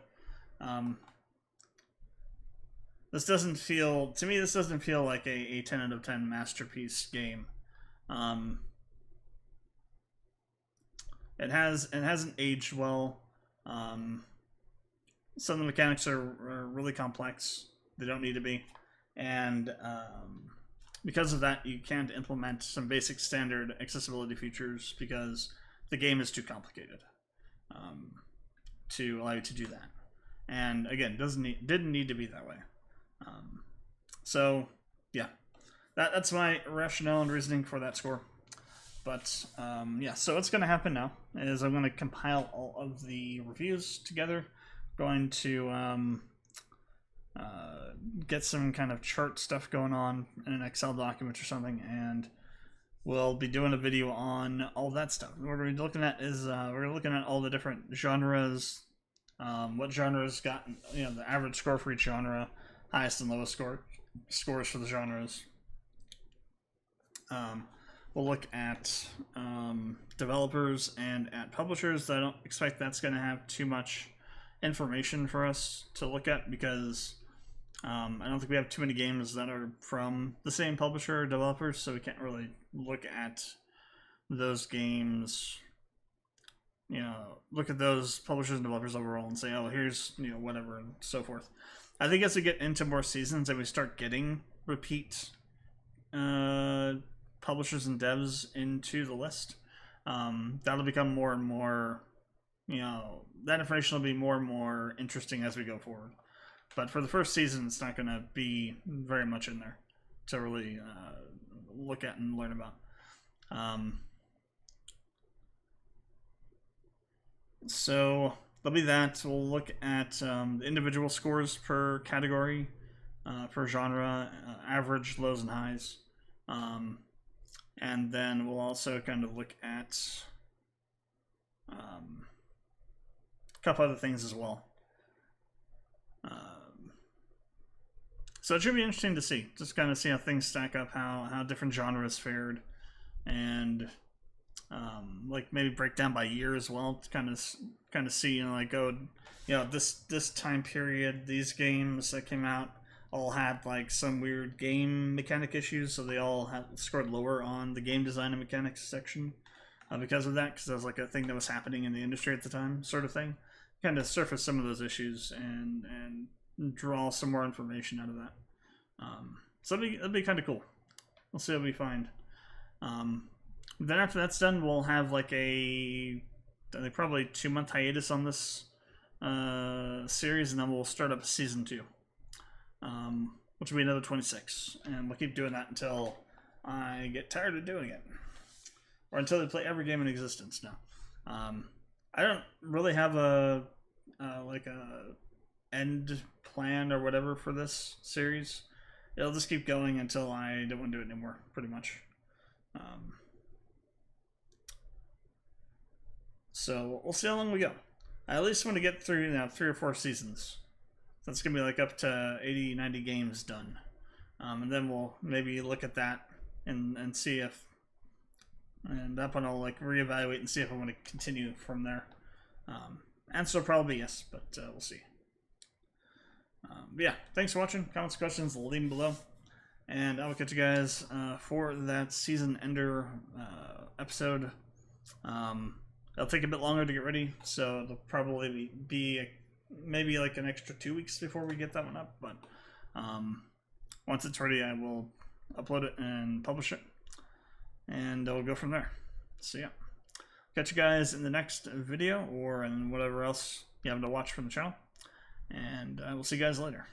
This doesn't feel, to me, this doesn't feel like a 10 out of 10 masterpiece game. It hasn't aged well. Some of the mechanics are really complex. They don't need to be. And because of that, you can't implement some basic standard accessibility features because the game is too complicated to allow you to do that. And again, didn't need to be that way. So yeah, that's my rationale and reasoning for that score. But yeah, so what's going to happen now is I'm going to compile all of the reviews together. Going to get some kind of chart stuff going on in an Excel document or something, and we'll be doing a video on all that stuff. What we're looking at is we're looking at all the different genres, what genres got, you know, the average score for each genre, highest and lowest scores for the genres. We'll look at developers and at publishers. I don't expect that's going to have too much information for us to look at because I don't think we have too many games that are from the same publisher or developers, so we can't really look at those games, you know, look at those publishers and developers overall and say, oh, here's, you know, whatever, and so forth. I think as we get into more seasons and we start getting repeat publishers and devs into the list, that'll become more and more, you know, that information will be more and more interesting as we go forward. But for the first season, it's not going to be very much in there to really look at and learn about. So there'll be that. We'll look at the individual scores per category, per genre, average, lows, and highs. And then we'll also kind of look at a couple other things as well. So it should be interesting to see, just kind of see how things stack up, how different genres fared, and like maybe break down by year as well to kind of see, you know, like, oh, you know, this time period, these games that came out all had like some weird game mechanic issues, so they all had scored lower on the game design and mechanics section because of that, because that was like a thing that was happening in the industry at the time, sort of thing. Kind of surface some of those issues and draw some more information out of that. So that'd be kind of cool. We'll see what we find. Then after that's done, we'll have like I think probably 2-month hiatus on this series, and then we'll start up season 2, which will be another 26, and we'll keep doing that until I get tired of doing it, or until they play every game in existence. Now, I don't really have a end plan or whatever for this series. It'll just keep going until I don't want to do it anymore, pretty much. So we'll see how long we go. I at least want to get through 3 or 4 seasons. That's going to be like up to 80, 90 games done. And then we'll maybe look at that and see if, and that point I'll like reevaluate and see if I want to continue from there. Answer probably yes, but we'll see. But yeah, thanks for watching. Comments, questions, leave them below. And I will catch you guys for that season ender episode. It'll take a bit longer to get ready, so it'll probably be maybe like an extra 2 weeks before we get that one up. But once it's ready, I will upload it and publish it, and I'll go from there. So yeah, catch you guys in the next video or in whatever else you have to watch from the channel, and I will see you guys later.